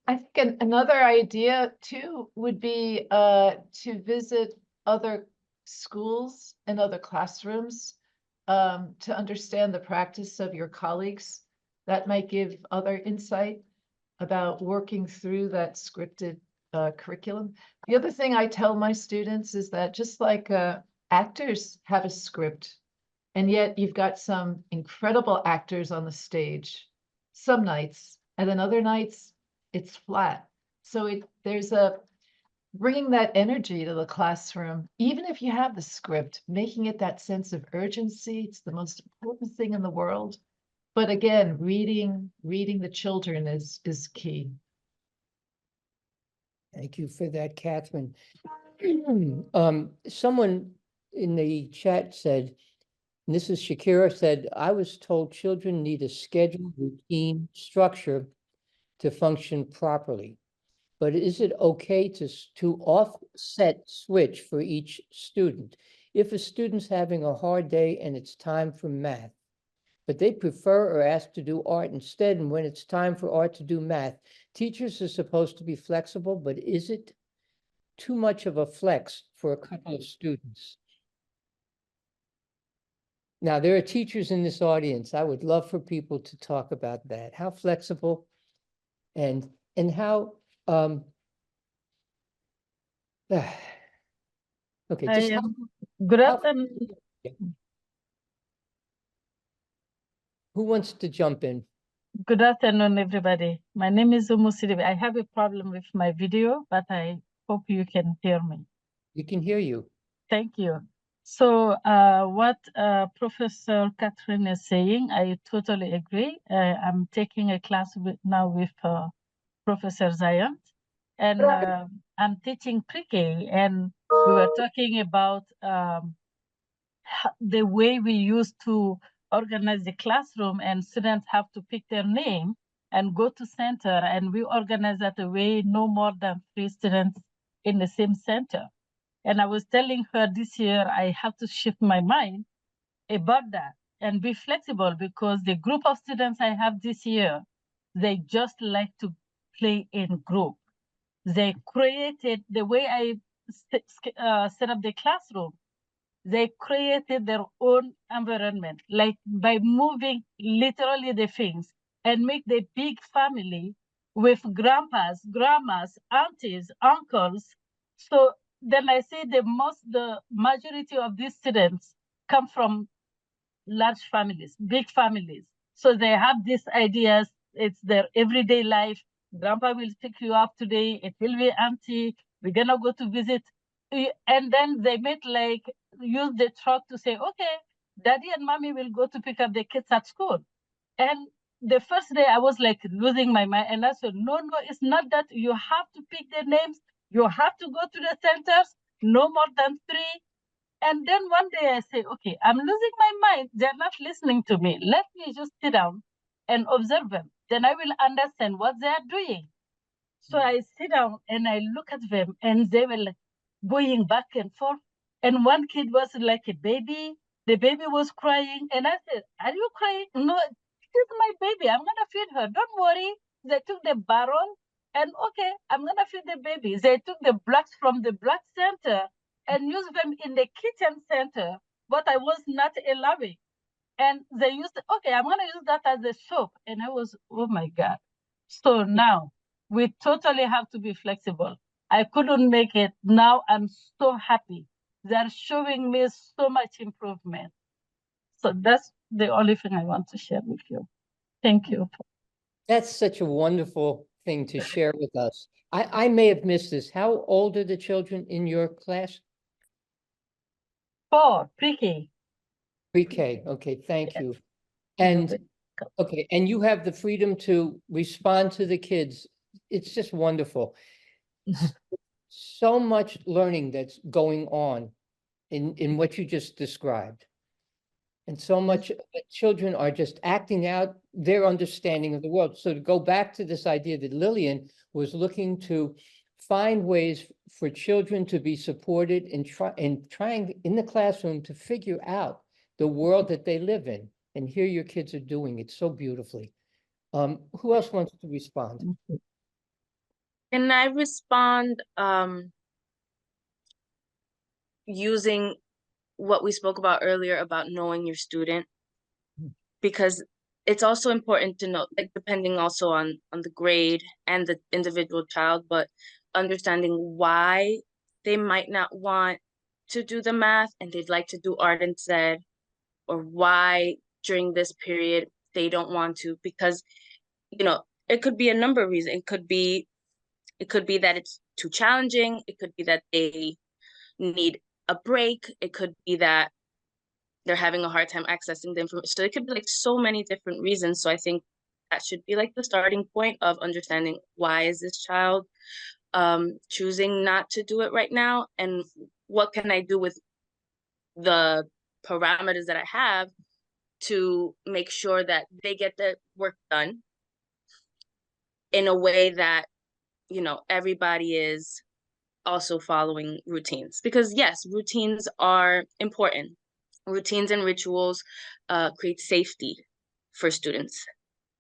I think another idea too would be to visit other schools and other classrooms to understand the practice of your colleagues. That might give other insight about working through that scripted curriculum. The other thing I tell my students is that just like actors have a script, and yet you've got some incredible actors on the stage some nights, and then other nights it's flat. So there's a bringing that energy to the classroom, even if you have the script, making it that sense of urgency. It's the most important thing in the world. But again, reading the children is key. Thank you for that, Catherine. Someone in the chat said, and this is Shakira, said, I was told children need a schedule, routine, structure to function properly. But is it okay to offset switch for each student? If a student's having a hard day and it's time for math, but they prefer or ask to do art instead, and when it's time for art to do math, teachers are supposed to be flexible, but is it too much of a flex for a couple of students? Now, there are teachers in this audience. I would love for people to talk about that. How flexible and how, okay, I just am good how- afternoon. who wants to jump in? Good afternoon, everybody. My name is Umu Sidibe. I have a problem with my video, but I hope you can hear me. You can hear you. Thank you. So what Professor Catherine is saying, I totally agree. I'm taking a class now with Professor Zion, and I'm teaching pre-K, and we were talking about the way we used to organize the classroom, and students have to pick their name and go to center, and we organize that way no more than 3 students in the same center. And I was telling her this year I have to shift my mind about that and be flexible, because the group of students I have this year, they just like to play in group. They created the way I set up the classroom. They created their own environment, like by moving literally the things and make the big family with grandpas, grandmas, aunties, uncles. So then I say the majority of these students come from large families, big families. So they have these ideas. It's their everyday life. Grandpa will pick you up today. It will be auntie. We're gonna go to visit. And then they made like use the truck to say, okay, daddy and mommy will go to pick up the kids at school. And the first day I was like losing my mind. And I said, no, it's not that. You have to pick the names. You have to go to the centers, no more than 3. And then one day I say, okay, I'm losing my mind. They're not listening to me. Let me just sit down and observe them. Then I will understand what they are doing. So I sit down and I look at them, and they were like going back and forth. And one kid was like a baby. The baby was crying. And I said, are you crying? No, this is my baby. I'm going to feed her. Don't worry. They took the barrel, and okay, I'm going to feed the baby. They took the blocks from the block center and used them in the kitchen center, but I was not allowing. And they used, okay, I'm going to use that as a soap. And I was, oh my God. So now we totally have to be flexible. I couldn't make it. Now I'm so happy. They're showing me so much improvement. So that's the only thing I want to share with you. Thank you. That's such a wonderful thing to share with us. I may have missed this. How old are the children in your class? 4, pre-K. Pre-K. Okay, thank Yes. you. And okay, and you have the freedom to respond to the kids. It's just wonderful. So much learning that's going on in what you just described. And so much that children are just acting out their understanding of the world. So to go back to this idea that Lillian was looking to find ways for children to be supported and trying in the classroom to figure out the world that they live in. And here your kids are doing it so beautifully. Who else wants to respond? Can I respond using what we spoke about earlier about knowing your student? Because it's also important to know, like depending also on the grade and the individual child, but understanding why they might not want to do the math and they'd like to do art instead, or why during this period they don't want to, because it could be a number of reasons. It could be that it's too challenging. It could be that they need a break. It could be that they're having a hard time accessing the information. So it could be like so many different reasons. So I think that should be like the starting point of understanding, why is this child choosing not to do it right now, and what can I do with the parameters that I have to make sure that they get the work done in a way that everybody is also following routines. Because yes, routines are important. Routines and rituals create safety for students.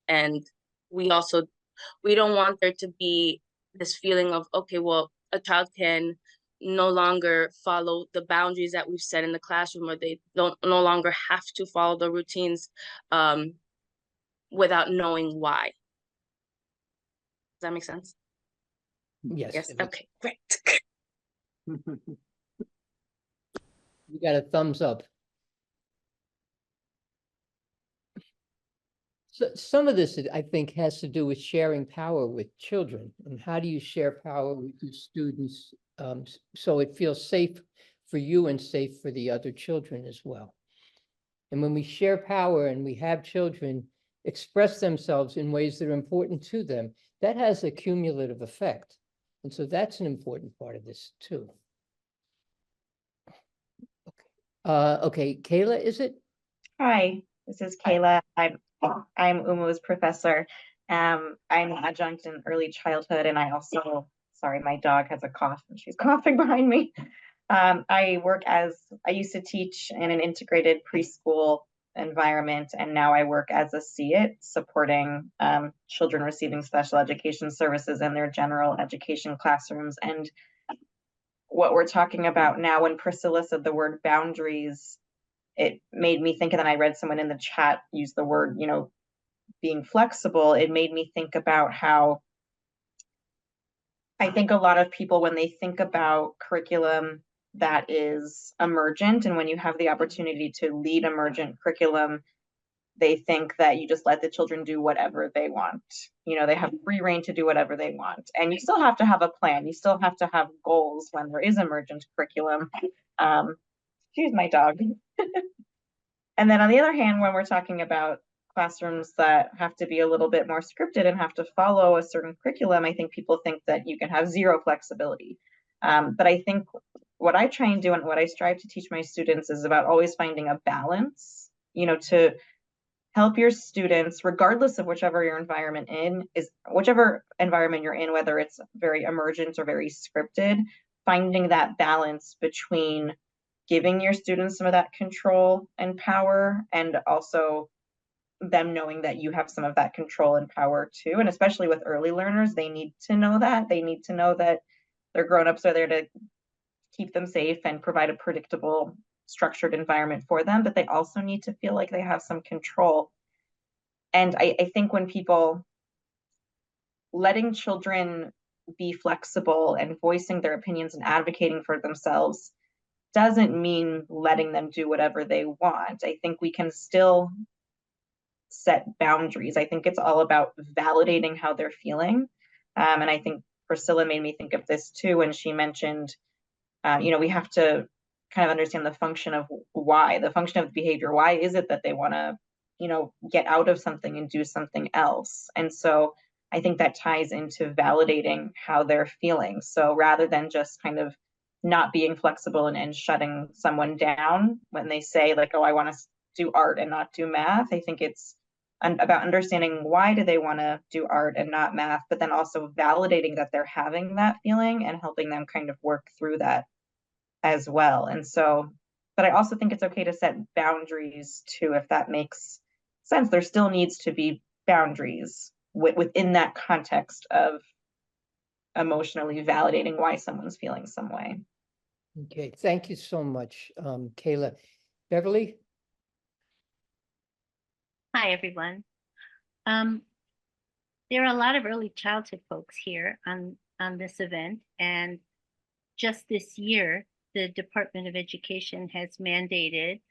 And we don't want there to be this feeling of, okay, well, a child can no longer follow the boundaries that we've set in the classroom, or they don't no longer have to follow the routines without knowing why. Does that make sense? Yes. Yes. it is. Okay, great. You got a thumbs up. So some of this, I think, has to do with sharing power with children. And how do you share power with your students so it feels safe for you and safe for the other children as well? And when we share power and we have children express themselves in ways that are important to them, that has a cumulative effect. And so that's an important part of this too. Okay, Kayla, is it? Hi, this is Hi. Kayla. I'm Umu's professor. I'm an adjunct in early childhood, and I also, sorry, my dog has a cough and she's coughing behind me. I used to teach in an integrated preschool environment, and now I work as a CEIT, supporting children receiving special education services in their general education classrooms. And what we're talking about now, when Priscilla said the word boundaries, it made me think, and then I read someone in the chat use the word, being flexible. It made me think about how I think a lot of people, when they think about curriculum that is emergent, and when you have the opportunity to lead emergent curriculum, they think that you just let the children do whatever they want. They have free reign to do whatever they want. And you still have to have a plan. You still have to have goals when there is emergent curriculum. Excuse my dog. And then on the other hand, when we're talking about classrooms that have to be a little bit more scripted and have to follow a certain curriculum, I think people think that you can have zero flexibility. But I think what I try and do and what I strive to teach my students is about always finding a balance, to help your students, regardless of whichever environment you're in, whether it's very emergent or very scripted, finding that balance between giving your students some of that control and power, and also them knowing that you have some of that control and power too. And especially with early learners, they need to know that. They need to know that their grown-ups are there to keep them safe and provide a predictable, structured environment for them, but they also need to feel like they have some control. And I think when people letting children be flexible and voicing their opinions and advocating for themselves doesn't mean letting them do whatever they want. I think we can still set boundaries. I think it's all about validating how they're feeling. And I think Priscilla made me think of this too when she mentioned, we have to kind of understand the function of why, the function of the behavior. Why is it that they want to, get out of something and do something else? And so I think that ties into validating how they're feeling. So rather than just kind of not being flexible and shutting someone down when they say like, oh, I want to do art and not do math, I think it's about understanding why do they want to do art and not math, but then also validating that they're having that feeling and helping them kind of work through that as well. And so, but I also think it's okay to set boundaries too, if that makes sense. There still needs to be boundaries within that context of emotionally validating why someone's feeling some way. Okay, thank you so much, Kayla. Beverly? Hi, everyone. There are a lot of early childhood folks here on this event, and just this year, the Department of Education has mandated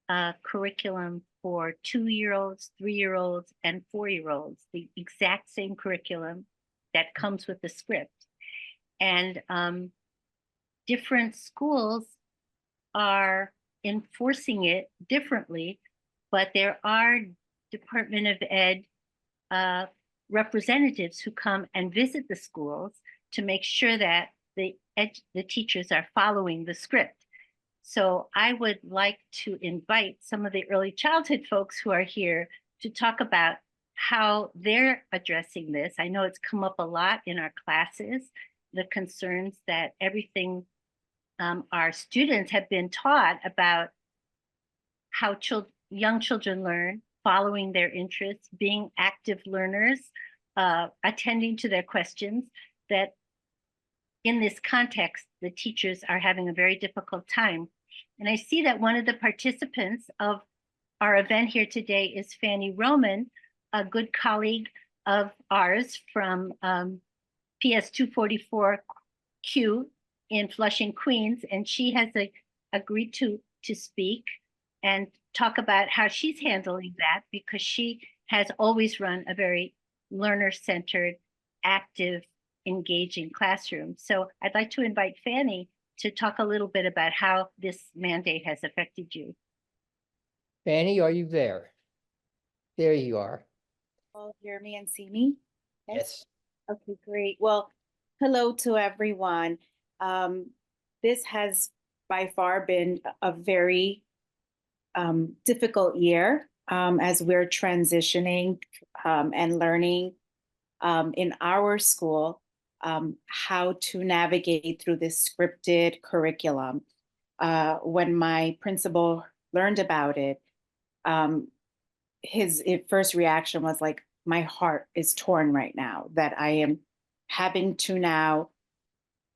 a curriculum for 2-year-olds, 3-year-olds, and 4-year-olds, the exact same curriculum that comes with the script. And different schools are enforcing it differently, but there are Department of Ed representatives who come and visit the schools to make sure that the teachers are following the script. So I would like to invite some of the early childhood folks who are here to talk about how they're addressing this. I know it's come up a lot in our classes, the concerns that everything our students have been taught about how young children learn, following their interests, being active learners, attending to their questions, that in this context, the teachers are having a very difficult time. And I see that one of the participants of our event here today is Fanny Roman, a good colleague of ours from PS 244Q in Flushing, Queens, and she has agreed to speak and talk about how she's handling that, because she has always run a very learner-centered, active, engaging classroom. So I'd like to invite Fanny to talk a little bit about how this mandate has affected you. Fanny, are you there? There you are. All hear me and see me? Yes. Okay, great. Well, hello to everyone. This has by far been a very difficult year as we're transitioning and learning in our school how to navigate through this scripted curriculum. When my principal learned about it, his first reaction was like, my heart is torn right now that I am having to now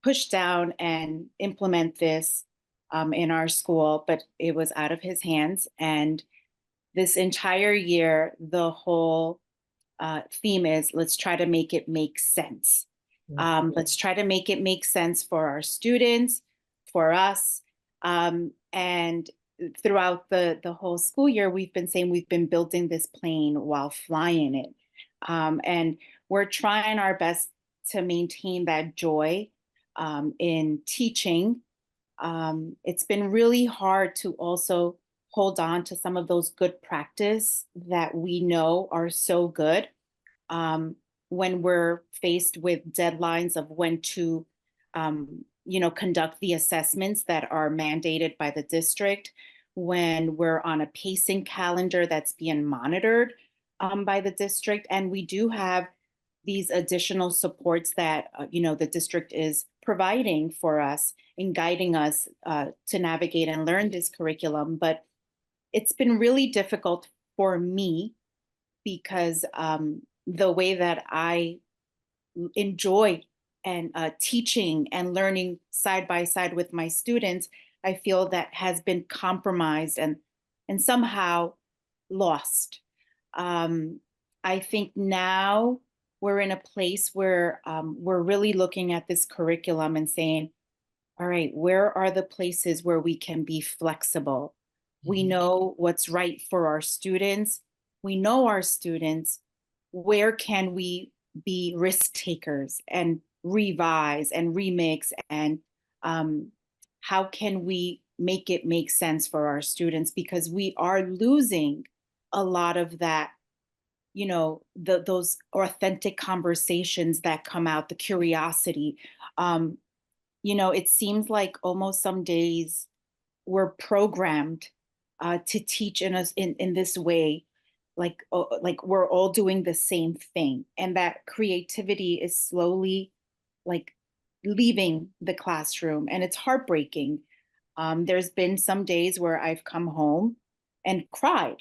push down and implement this in our school, but it was out of his hands. And this entire year, the whole theme is let's try to make it make sense. Let's try to make it make sense for our students, for us. And throughout the whole school year, we've been saying we've been building this plane while flying it. And we're trying our best to maintain that joy in teaching. It's been really hard to also hold on to some of those good practice that we know are so good when we're faced with deadlines of when to conduct the assessments that are mandated by the district, when we're on a pacing calendar that's being monitored by the district. And we do have these additional supports that the district is providing for us in guiding us to navigate and learn this curriculum. But it's been really difficult for me because the way that I enjoy and teaching and learning side by side with my students, I feel that has been compromised and somehow lost. I think now we're in a place where we're really looking at this curriculum and saying, all right, where are the places where we can be flexible? We know what's right for our students. We know our students. Where can we be risk takers and revise and remix? And how can we make it make sense for our students? Because we are losing a lot of that, those authentic conversations that come out, the curiosity. It seems like almost some days we're programmed to teach in this way, like we're all doing the same thing, and that creativity is slowly like leaving the classroom, and it's heartbreaking. There's been some days where I've come home and cried.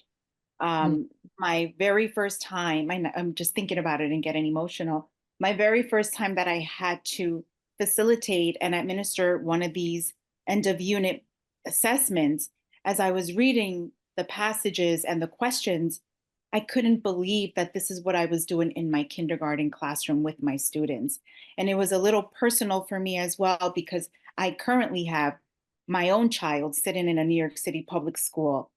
My very first time, I'm just thinking about it and getting emotional. My very first time that I had to facilitate and administer one of these end of unit assessments, as I was reading the passages and the questions, I couldn't believe that this is what I was doing in my kindergarten classroom with my students. And it was a little personal for me as well, because I currently have my own child sitting in a New York City public school,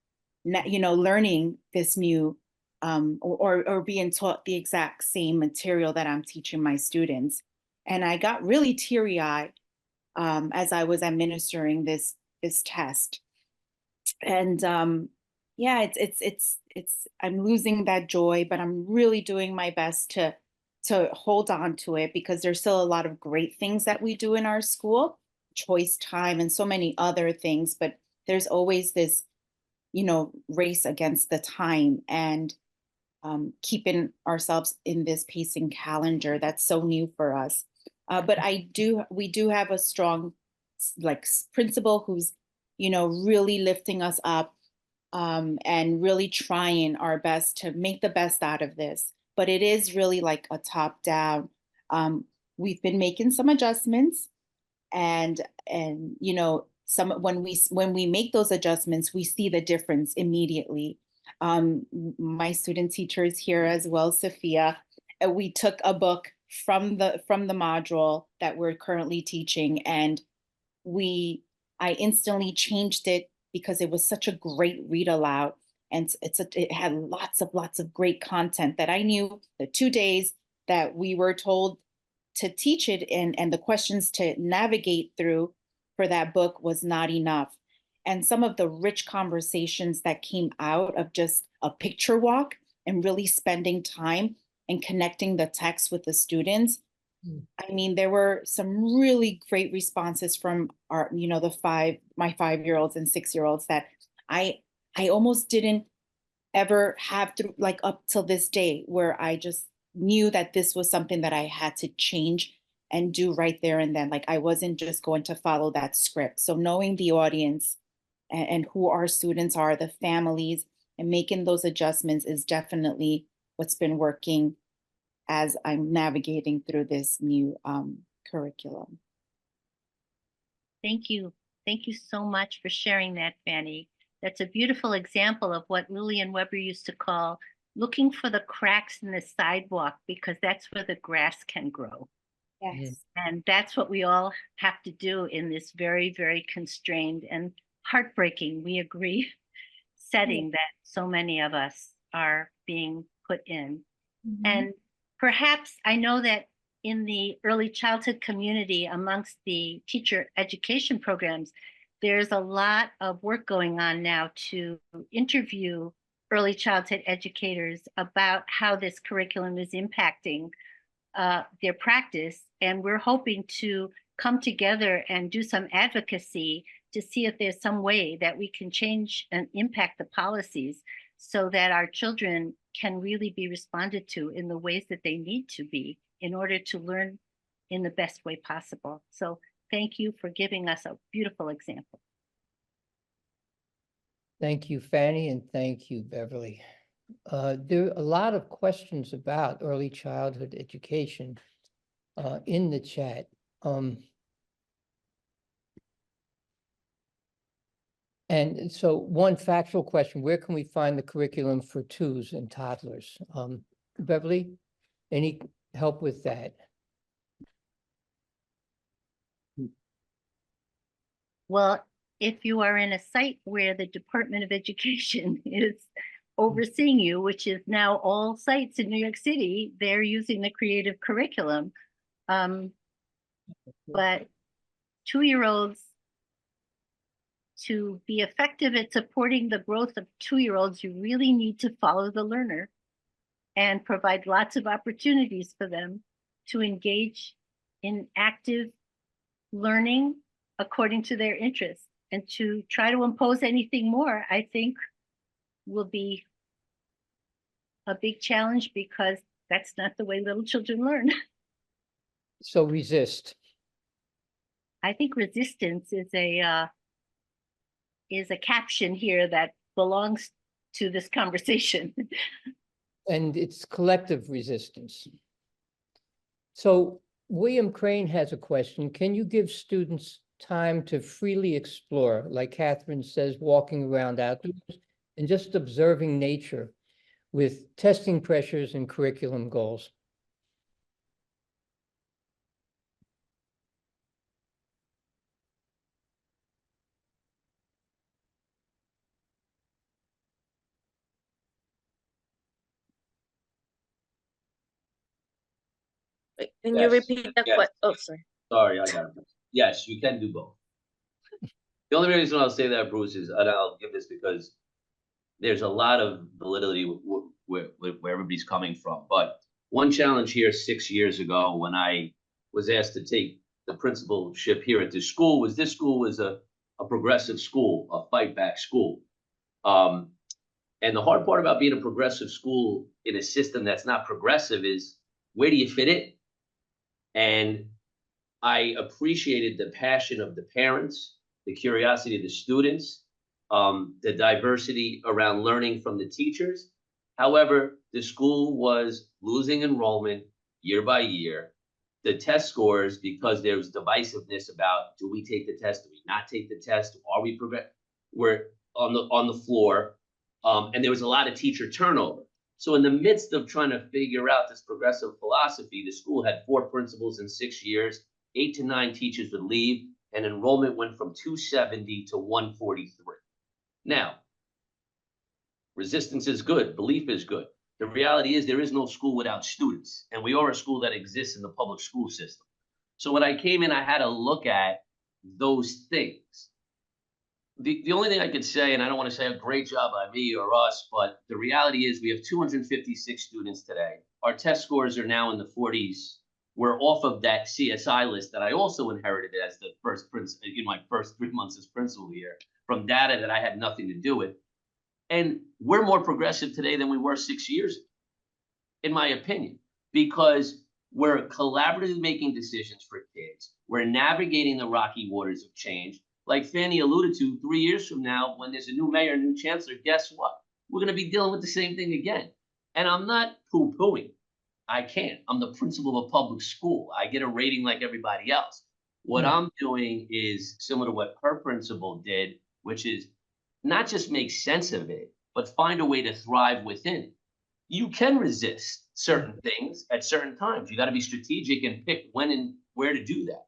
learning this new or being taught the exact same material that I'm teaching my students. And I got really teary-eyed as I was administering this test. And yeah, it's I'm losing that joy, but I'm really doing my best to hold on to it, because there's still a lot of great things that we do in our school, choice time and so many other things, but there's always this, race against the time and keeping ourselves in this pacing calendar that's so new for us. But we do have a strong principal who's, really lifting us up and really trying our best to make the best out of this. But it is really like a top down. We've been making some adjustments. and you know, when we make those adjustments, we see the difference immediately. My student teacher is here as well, Sophia. We took a book from the module that we're currently teaching, and I instantly changed it because it was such a great read aloud, and it had lots of great content that I knew the 2 days that we were told to teach it and the questions to navigate through for that book was not enough. And some of the rich conversations that came out of just a picture walk and really spending time and connecting the text with the students. I mean, there were some really great responses from our, you know, my 5-year-olds and 6-year-olds that I almost didn't ever have to, like, up till this day, where I just knew that this was something that I had to change and do right there and then. Like, I wasn't just going to follow that script. So knowing the audience and who our students are, the families, and making those adjustments is definitely what's been working as I'm navigating through this new curriculum. Thank you. Thank you so much for sharing that, Fanny. That's a beautiful example of what Lillian Weber used to call looking for the cracks in the sidewalk, because that's where the grass can grow. Yes. And that's what we all have to do in this very, very constrained and heartbreaking, we agree, setting that so many of us are being put in. And perhaps I know that in the early childhood community, amongst the teacher education programs, there's a lot of work going on now to interview early childhood educators about how this curriculum is impacting their practice. And we're hoping to come together and do some advocacy to see if there's some way that we can change and impact the policies so that our children can really be responded to in the ways that they need to be in order to learn in the best way possible. So thank you for giving us a beautiful example. Thank you, Fanny, and thank you, Beverly. There are a lot of questions about early childhood education in the chat. And so one factual question, where can we find the curriculum for twos and toddlers? Beverly, any help with that? Well, if you are in a site where the Department of Education is overseeing you, which is now all sites in New York City, they're using the creative curriculum. But 2-year-olds, to be effective at supporting the growth of 2-year-olds, you really need to follow the learner and provide lots of opportunities for them to engage in active learning according to their interests. And to try to impose anything more, I think, will be a big challenge, because that's not the way little children learn. So resist. I think resistance is a caption here that belongs to this conversation. And it's collective resistance. So William Crane has a question. Can you give students time to freely explore, like Catherine says, walking around outdoors and just observing nature with testing pressures and curriculum goals? Can you Yes. repeat that Yes. question? Oh, sorry. Sorry, I got it. Yes, you can do both. The only reason I'll say that, Bruce, is, and I'll give this because there's a lot of validity where everybody's coming from. But one challenge here 6 years ago, when I was asked to take the principalship here at this school, was a progressive school, a fight back school. And the hard part about being a progressive school in a system that's not progressive is, where do you fit in? And I appreciated the passion of the parents, the curiosity of the students, the diversity around learning from the teachers. However, the school was losing enrollment year by year. the test scores, because there was divisiveness about, do we take the test, do we not take the test, are we progress? We're on the floor, and there was a lot of teacher turnover. So in the midst of trying to figure out this progressive philosophy, the school had 4 principals in 6 years, 8 to 9 teachers would leave, and enrollment went from 270 to 143. Now, resistance is good, belief is good. The reality is there is no school without students, and we are a school that exists in the public school system. So when I came in, I had to look at those things. The only thing I could say, and I don't want to say a great job by me or us, but the reality is we have 256 students today. Our test scores are now in the 40s. We're off of that CSI list that I also inherited as the first in my first 3 months as principal here, from data that I had nothing to do with. And we're more progressive today than we were 6 years ago, in my opinion, because we're collaboratively making decisions for kids. We're navigating the rocky waters of change. Like Fanny alluded to, 3 years from now, when there's a new mayor, new chancellor, guess what? We're going to be dealing with the same thing again. And I'm not poo-pooing. I can't. I'm the principal of a public school. I get a rating like everybody else. What I'm doing is similar to what her principal did, which is not just make sense of it, but find a way to thrive within it. You can resist certain things at certain times. You got to be strategic and pick when and where to do that.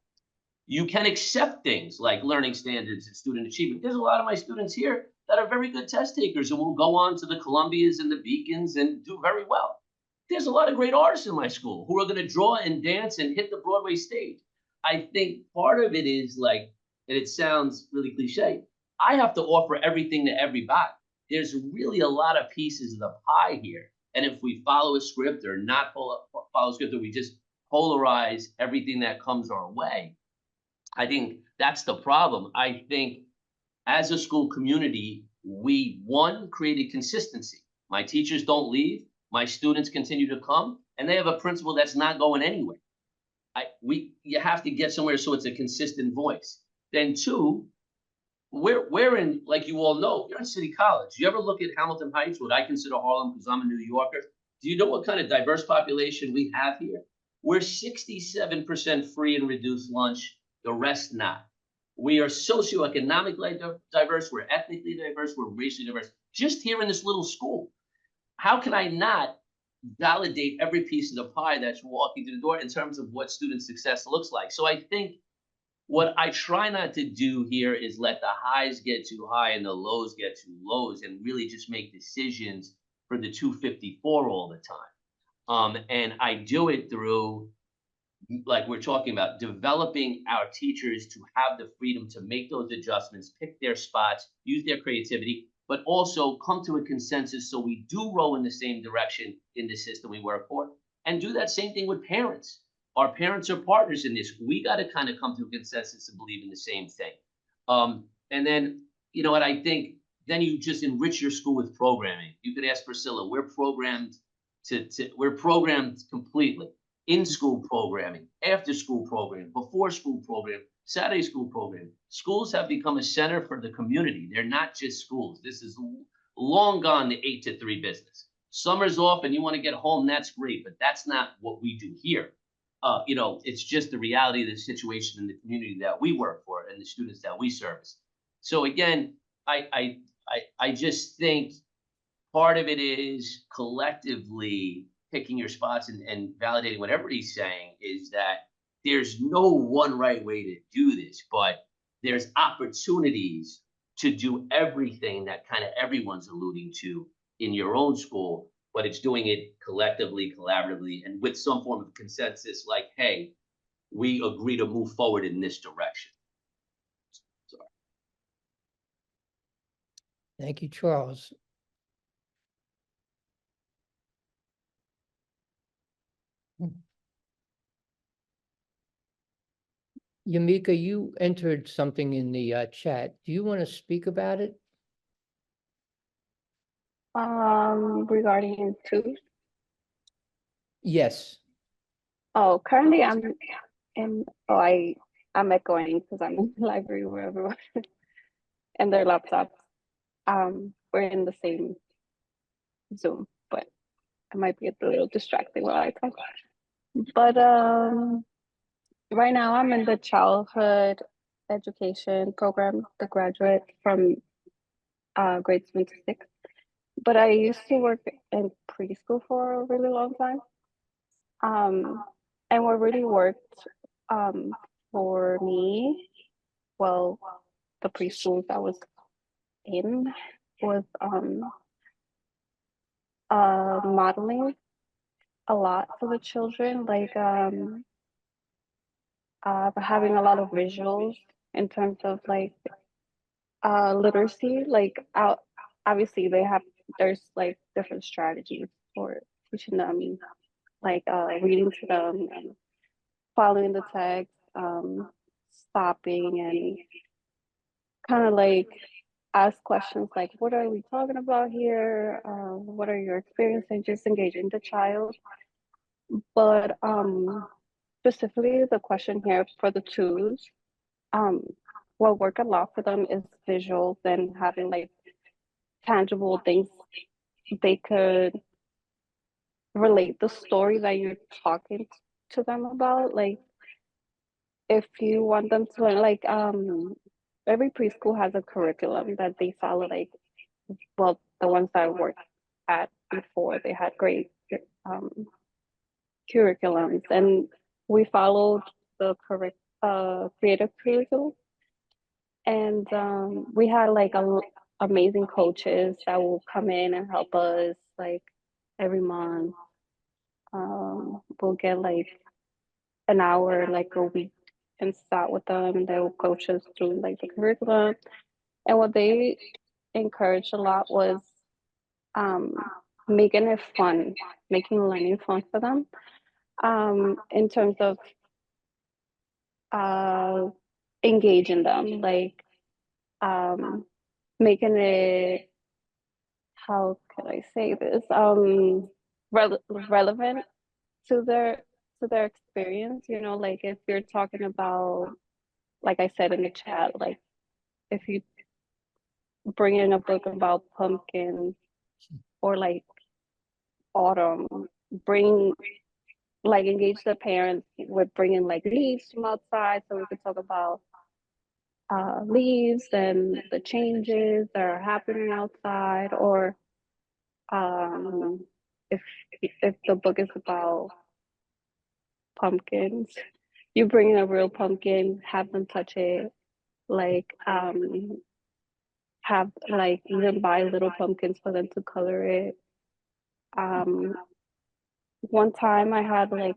You can accept things like learning standards and student achievement. There's a lot of my students here that are very good test takers and will go on to the Columbias and the Beacons and do very well. There's a lot of great artists in my school who are going to draw and dance and hit the Broadway stage. I think part of it is like, and it sounds really cliche, I have to offer everything to everybody. There's really a lot of pieces of the pie here. And if we follow a script or not follow a script, or we just polarize everything that comes our way, I think that's the problem. I think as a school community, we, one, created consistency. My teachers don't leave. My students continue to come, and they have a principal that's not going anywhere. You have to get somewhere so it's a consistent voice. Then two, we're in, like you all know, you're in City College. You ever look at Hamilton Heights, what I consider Harlem because I'm a New Yorker? Do you know what kind of diverse population we have here? We're 67% free and reduced lunch, the rest not. We are socioeconomically diverse, we're ethnically diverse, we're racially diverse, just here in this little school. How can I not validate every piece of the pie that's walking through the door in terms of what student success looks like? So I think what I try not to do here is let the highs get too high and the lows get too lows and really just make decisions for the 254 all the time. And I do it through, like we're talking about, developing our teachers to have the freedom to make those adjustments, pick their spots, use their creativity, but also come to a consensus so we do row in the same direction in the system we work for, and do that same thing with parents. Our parents are partners in this. We got to kind of come to a consensus and believe in the same thing. And then, you know what, I think then you just enrich your school with programming. You could ask Priscilla, we're programmed we're programmed completely. In-school programming, after-school programming, before-school program, Saturday school program. Schools have become a center for the community. They're not just schools. This is long gone the 8 to 3 business. Summer's off and you want to get home, that's great, but that's not what we do here. You know, it's just the reality of the situation in the community that we work for and the students that we service. So again, I just think part of it is collectively picking your spots and validating what everybody's saying is that there's no one right way to do this, but there's opportunities to do everything that kind of everyone's alluding to in your own school, but it's doing it collectively, collaboratively, and with some form of consensus like, hey, we agree to move forward in this direction. Sorry. Thank you, Charles. Yamika, you entered something in the chat. Do you want to speak about it? Regarding tooth. Yes. Oh, currently I'm echoing because I'm in the library where everyone and their laptops. We're in the same Zoom, but it might be a little distracting while I talk. But right now I'm in the childhood education program, the graduate from grades 1 to 6. But I used to work in preschool for a really long time. And what really worked for me, well, the preschools I was in was modeling a lot for the children, like having a lot of visuals in terms of like literacy. Like obviously there's like different strategies for teaching them, like reading to them and following the text, stopping and kind of like ask questions like, what are we talking about here? What are your experiences? Just engaging the child. But specifically the question here for the twos, um, what work a lot for them is visuals and having like tangible things they could relate the story that you're talking to them about. Like if you want them to learn, like every preschool has a curriculum that they follow, like, well, the ones that I worked at before, they had great um curriculums, and we followed the correct creative curriculum. And we had like amazing coaches that will come in and help us like every month. We'll get like an hour like a week and start with them, and they will coach us through like the curriculum. And what they encouraged a lot was um, making it fun, making learning fun for them, in terms of uh, engaging them, like um, making it, how can I say this, relevant to their experience. You know, like if you're talking about, like I said in the chat, like if you bring in a book about pumpkins or like autumn, bring like engage the parents with bringing like leaves from outside so we could talk about leaves and the changes that are happening outside. Or um, if if the book is about pumpkins, you bring in a real pumpkin, have them touch it, like have like even buy little pumpkins for them to color it. Um, one time I had like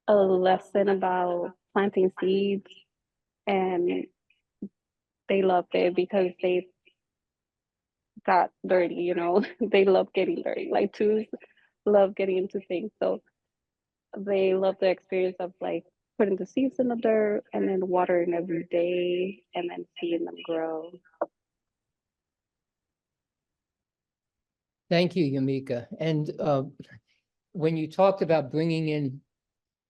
a lesson about planting seeds, and they loved it because they got dirty, you know. They love getting dirty. Like twos love getting into things. So they love the experience of like putting the seeds in the dirt and then watering every day and then seeing them grow. Thank you, Yamika. And when you talked about bringing in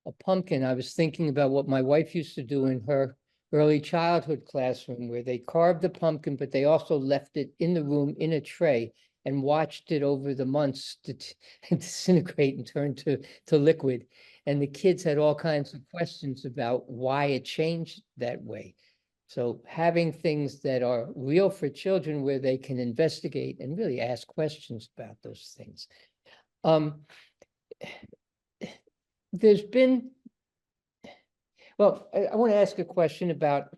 a pumpkin, I was thinking about what my wife used to do in her early childhood classroom, where they carved the pumpkin, but they also left it in the room in a tray and watched it over the months to disintegrate and turn to liquid. And the kids had all kinds of questions about why it changed that way. So having things that are real for children where they can investigate and really ask questions about those things. There's been, well, I want to ask a question about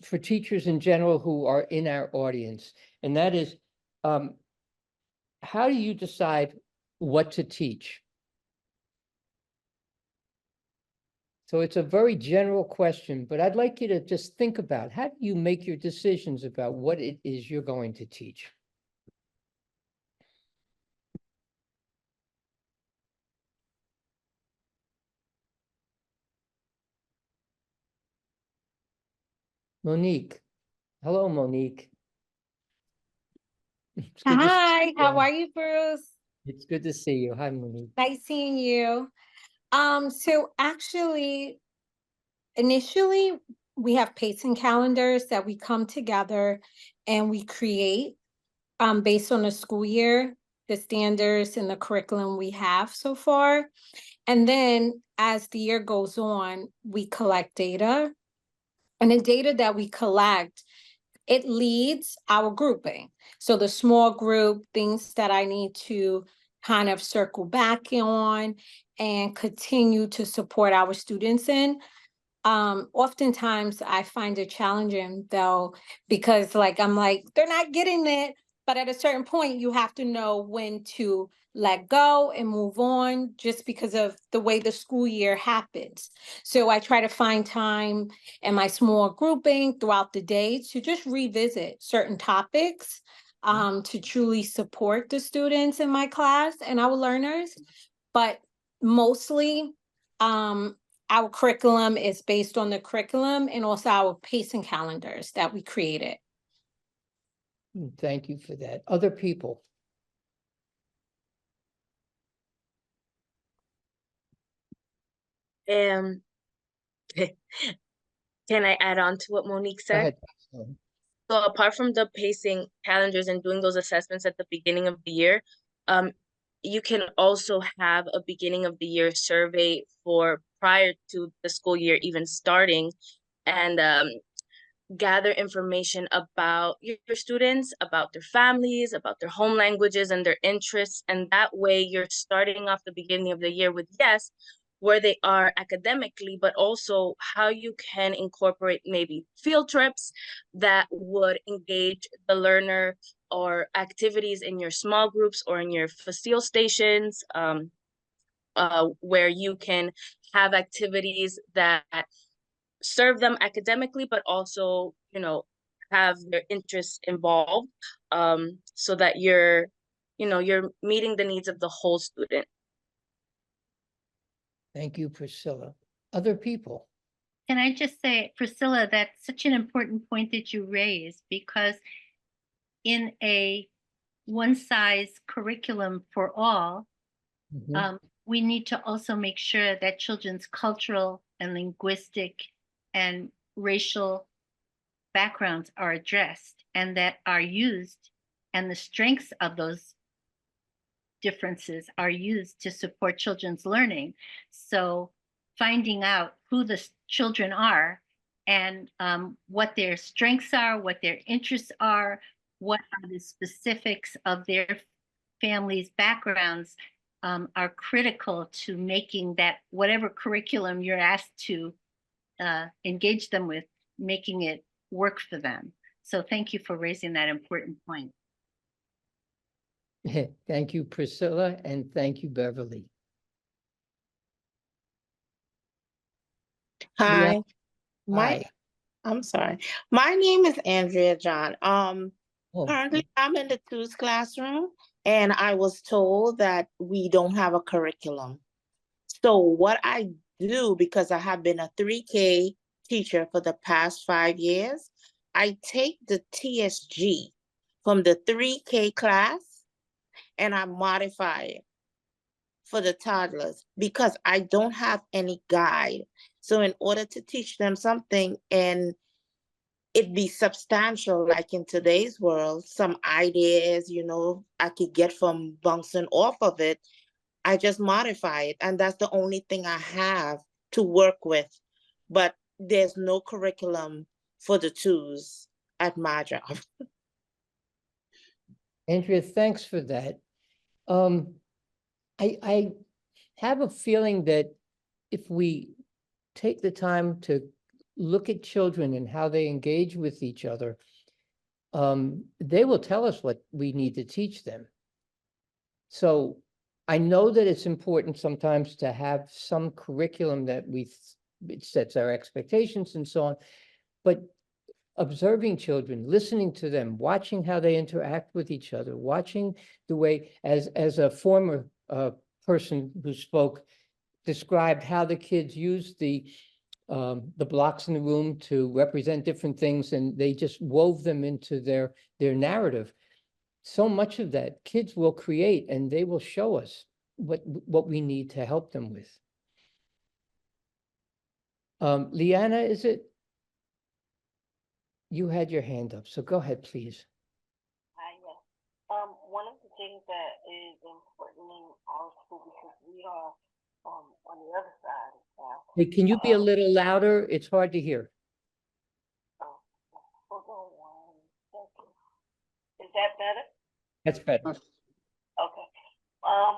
for teachers in general who are in our audience, and that is, how do you decide what to teach? So it's a very general question, but I'd like you to just think about, how do you make your decisions about what it is you're going to teach? Monique. Hello, Monique. It's good to see Hi, you. how are you, Bruce? It's good to see you. Hi, Monique. Nice seeing you. So actually, initially, we have pacing calendars that we come together and we create based on the school year. the standards and the curriculum we have so far. And then as the year goes on, we collect data. And the data that we collect, it leads our grouping. So the small group, things that I need to kind of circle back on and continue to support our students in. Oftentimes I find it challenging though, because I'm like, they're not getting it. But at a certain point, you have to know when to let go and move on just because of the way the school year happens. So I try to find time in my small grouping throughout the day to just revisit certain topics to truly support the students in my class and our learners. But mostly, our curriculum is based on the curriculum and also our pacing calendars that we created. Thank you for that. Other people? Can I add on to what Monique Go said? ahead. So apart from the pacing calendars and doing those assessments at the beginning of the year, you can also have a beginning of the year survey for prior to the school year even starting, and gather information about your students, about their families, about their home languages and their interests. And that way you're starting off the beginning of the year with, yes, where they are academically, but also how you can incorporate maybe field trips that would engage the learner, or activities in your small groups or in your facile stations, where you can have activities that serve them academically, but also, have their interests involved, so that you're meeting the needs of the whole student. Thank you, Priscilla. Other people? Can I just say, Priscilla, that's such an important point that you raised, because in a one-size curriculum for all, we need to also make sure that children's cultural and linguistic and racial backgrounds are addressed and that are used, and the strengths of those differences are used to support children's learning. So finding out who the children are and what their strengths are, what their interests are, what are the specifics of their families' backgrounds, are critical to making that whatever curriculum you're asked to engage them with, making it work for them. So thank you for raising that important point. Thank you, Priscilla, and thank you, Beverly. Hi. Hi. I'm sorry. My name is Andrea John. Oh, Currently I'm in the twos classroom, and I was told that we don't have a curriculum. So what I do, because I have been a 3K teacher for the past 5 years, I take the TSG from the 3K class and I modify it for the toddlers because I don't have any guide. So in order to teach them something and it be substantial, like in today's world, some ideas, I could get from bouncing off of it, I just modify it. And that's the only thing I have to work with. But there's no curriculum for the twos at my job. Andrea, thanks for that. I have a feeling that if we take the time to look at children and how they engage with each other, they will tell us what we need to teach them. So I know that it's important sometimes to have some curriculum that it sets our expectations and so on, but observing children, listening to them, watching how they interact with each other, watching the way, as a former person who spoke, described how the kids use the blocks in the room to represent different things, and they just wove them into their narrative. So much of that kids will create, and they will show us what we need to help them with. Leanna, is it? You had your hand up, so go ahead, please. One of the think that is important in our school because we are on the other side now. Hey, can you be a little louder? It's hard to hear. Hold on 1 second. Is that better? That's better. Okay.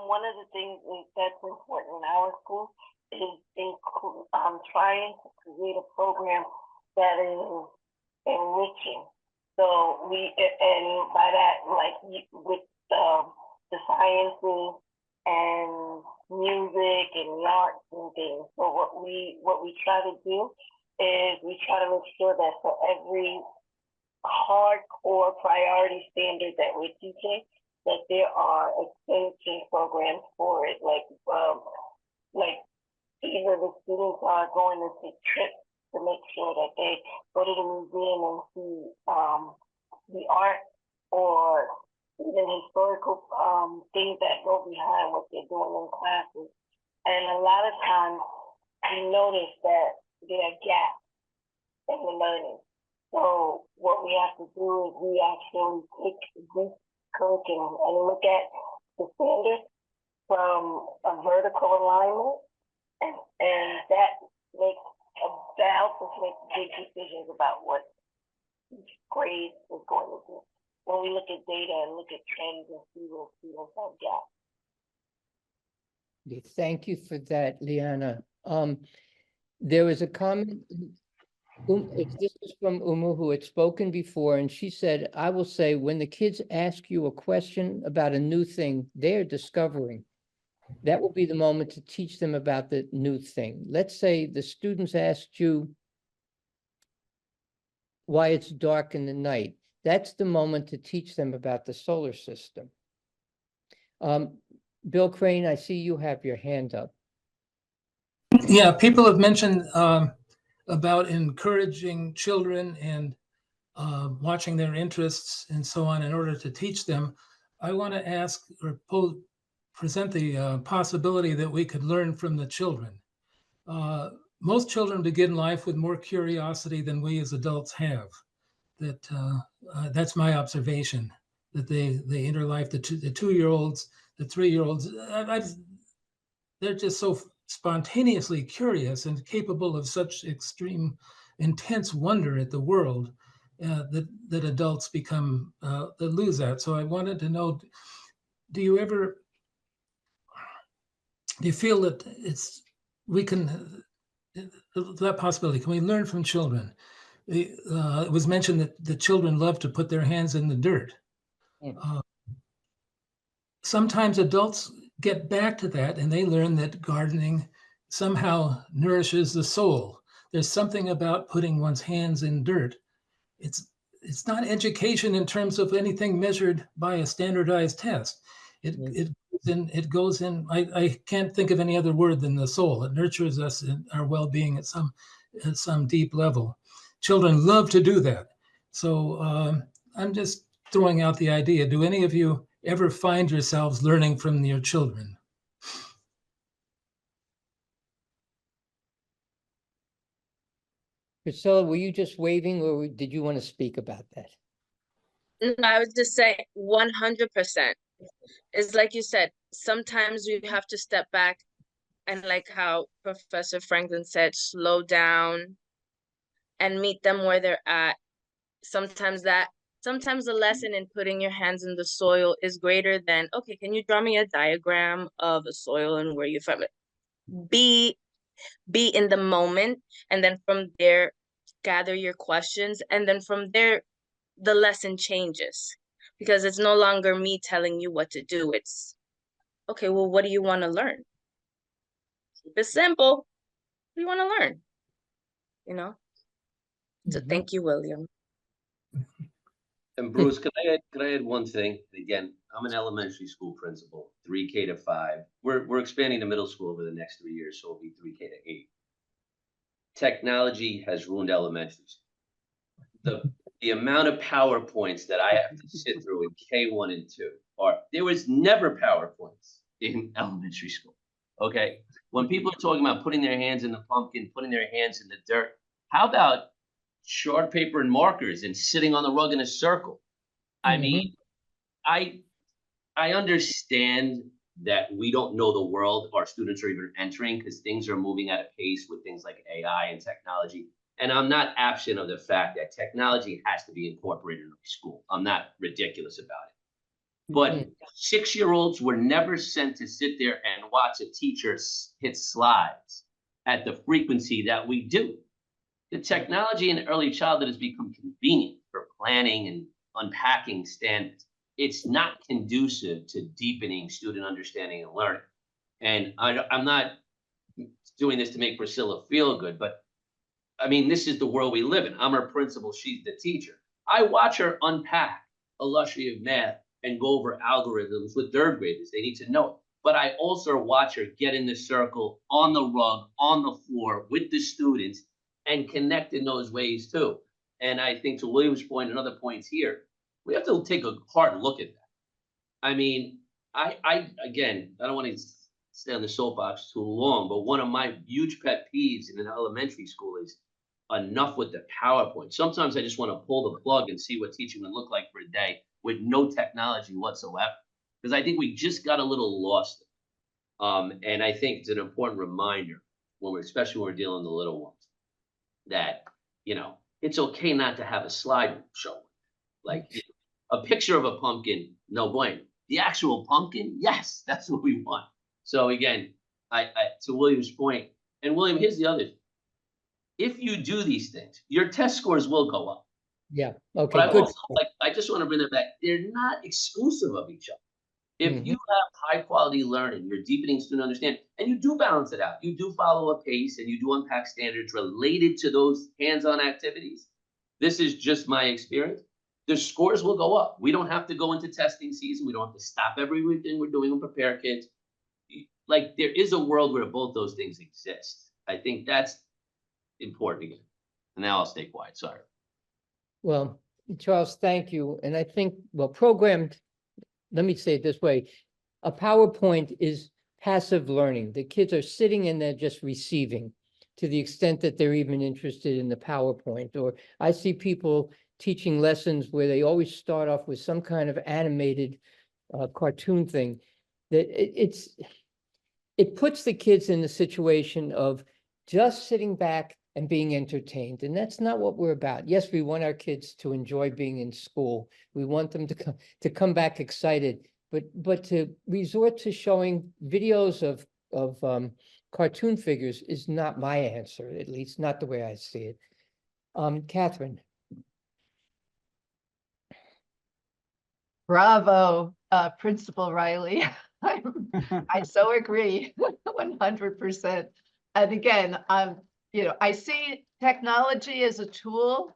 One of the things that's important in our school is trying to create a program that is enriching. So and by that, like with the sciences and music and the arts and things. So what we try to do is we try to make sure that for every hardcore priority standard that we're teaching, that there are extension programs for it, like either the students are going to take trips to make sure that they go to the museum and see the art or even historical things that go behind what they're doing in classes. And a lot of times we notice that there are gaps in the learning. So what we have to do is we actually take this curriculum and look at the standards from a vertical alignment, and that helps us make big decisions about what each grade is going to do. When we look at data and look at trends and see where students have gaps. Thank you for that, Liana. There was a comment, this is from Umu, who had spoken before, and she said, I will say, when the kids ask you a question about a new thing they're discovering, that will be the moment to teach them about the new thing. Let's say the students asked you why it's dark in the night. That's the moment to teach them about the solar system. Bill Crane, I see you have your hand up. Yeah, people have mentioned about encouraging children and watching their interests and so on in order to teach them. I want to ask or present the possibility that we could learn from the children. Most children begin life with more curiosity than we as adults have. That's my observation, that they enter life, the 2-year-olds, the 3-year-olds, they're just so spontaneously curious and capable of such extreme, intense wonder at the world that adults become, that lose that. So I wanted to know, do you feel that that possibility, can we learn from children? It was mentioned that the children love to put their hands in the dirt. Sometimes adults get back to that and they learn that gardening somehow nourishes the soul. There's something about putting one's hands in dirt. It's not education in terms of anything measured by a standardized test. It goes in, I can't think of any other word than the soul. It nurtures us in our well-being at some deep level. Children love to do that. So I'm just throwing out the idea. Do any of you ever find yourselves learning from your children? Priscilla, were you just waving or did you want to speak about that? No, I would just say 100%. It's like you said, sometimes you have to step back and, like how Professor Franklin said, slow down and meet them where they're at. Sometimes the lesson in putting your hands in the soil is greater than, okay, can you draw me a diagram of the soil and where you're from? Be in the moment, and then from there, gather your questions. And then from there, the lesson changes because it's no longer me telling you what to do. It's, okay, well, what do you want to learn? Keep it simple. What do you want to learn? So thank you, William. And Bruce, can I add one thing? Again, I'm an elementary school principal, 3K to 5. We're expanding to middle school over the next 3 years, so it'll be 3K to 8. Technology has ruined elementary school. The amount of PowerPoints that I have to sit through in K1 and 2 there was never PowerPoints in elementary school. Okay. When people are talking about putting their hands in the pumpkin, putting their hands in the dirt, how about short paper and markers and sitting on the rug in a circle? I mean, I understand that we don't know the world our students are even entering because things are moving at a pace with things like AI and technology. And I'm not absent of the fact that technology has to be incorporated in school. I'm not ridiculous about it. But 6-year-olds were never sent to sit there and watch a teacher hit slides at the frequency that we do. The technology in early childhood has become convenient for planning and unpacking standards. It's not conducive to deepening student understanding and learning. And I'm not doing this to make Priscilla feel good, but I mean, this is the world we live in. I'm her principal, she's the teacher. I watch her unpack illustrative math and go over algorithms with third graders. They need to know it. But I also watch her get in the circle, on the rug, on the floor with the students and connect in those ways too. And I think to William's point and other points here, we have to take a hard look at that. I mean, again, I don't want to stay on the soapbox too long, but one of my huge pet peeves in an elementary school is enough with the PowerPoint. Sometimes I just want to pull the plug and see what teaching would look like for a day with no technology whatsoever. Because I think we just got a little lost. And I think it's an important reminder especially when we're dealing with the little ones, that, it's okay not to have a slide show. Like a picture of a pumpkin, no bueno. The actual pumpkin, yes, that's what we want. So again, I to William's point, and William, here's the other thing. If you do these things, your test scores will go up. Yeah, okay, But good. I just want to bring that back. They're not exclusive of each other. If you have high quality learning, you're deepening student understanding, and you do balance it out. You do follow a pace and you do unpack standards related to those hands-on activities. This is just my experience. The scores will go up. We don't have to go into testing season. We don't have to stop everything we're doing and prepare kids. Like, there is a world where both those things exist. I think that's important again. And now I'll stay quiet. Sorry. Well, Charles, thank you. And I think, programmed, let me say it this way, a PowerPoint is passive learning. The kids are sitting in there just receiving to the extent that they're even interested in the PowerPoint. Or I see people teaching lessons where they always start off with some kind of animated cartoon thing. That it puts the kids in the situation of just sitting back and being entertained. And that's not what we're about. Yes, we want our kids to enjoy being in school. We want them to come back excited, but to resort to showing videos of cartoon figures is not my answer, at least not the way I see it. Catherine. Bravo, Principal Riley. I so agree, 100%. And again, I see technology as a tool.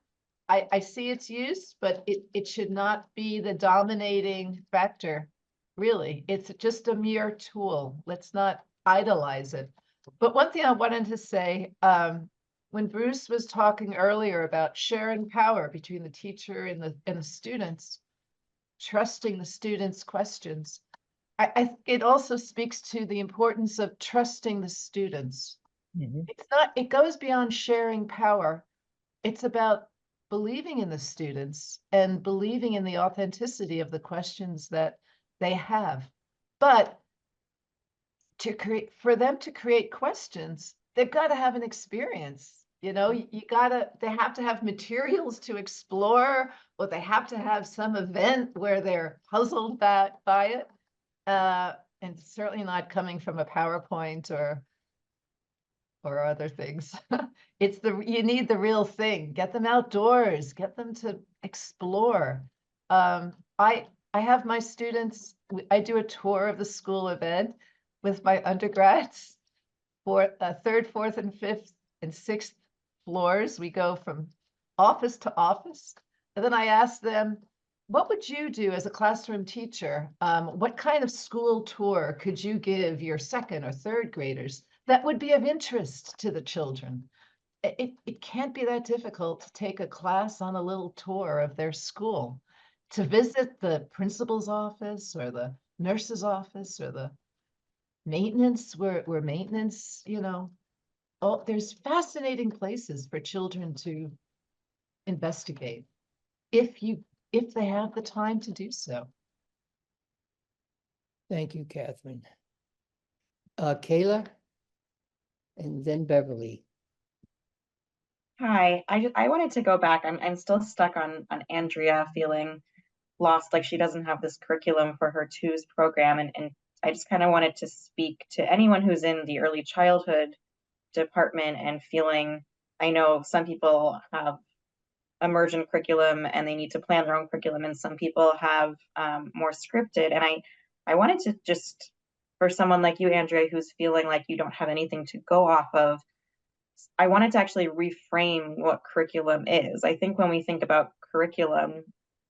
I see its use, but it should not be the dominating factor, really. It's just a mere tool. Let's not idolize it. But one thing I wanted to say, when Bruce was talking earlier about sharing power between the teacher and the students, trusting the students' questions, it also speaks to the importance of trusting the students. It goes beyond sharing power. It's about believing in the students and believing in the authenticity of the questions that they have. But for them to create questions, they've got to have an experience. They have to have materials to explore, or they have to have some event where they're puzzled by it. And certainly not coming from a PowerPoint or other things. You need the real thing. Get them outdoors, get them to explore. I have my students, I do a tour of the school event with my undergrads for third, fourth, and fifth and sixth floors. We go from office to office. And then I ask them, what would you do as a classroom teacher? What kind of school tour could you give your second or third graders that would be of interest to the children? It can't be that difficult to take a class on a little tour of their school, to visit the principal's office or the nurse's office or the maintenance, where maintenance, there's fascinating places for children to investigate if they have the time to do so. Thank you, Catherine. Kayla? And then Beverly. Hi, I wanted to go back. I'm still stuck on Andrea feeling lost, like she doesn't have this curriculum for her twos program. And I just kind of wanted to speak to anyone who's in the early childhood department and feeling, I know some people have emergent curriculum and they need to plan their own curriculum, and some people have more scripted. And I wanted to just, for someone like you, Andrea, who's feeling like you don't have anything to go off of, I wanted to actually reframe what curriculum is. I think when we think about curriculum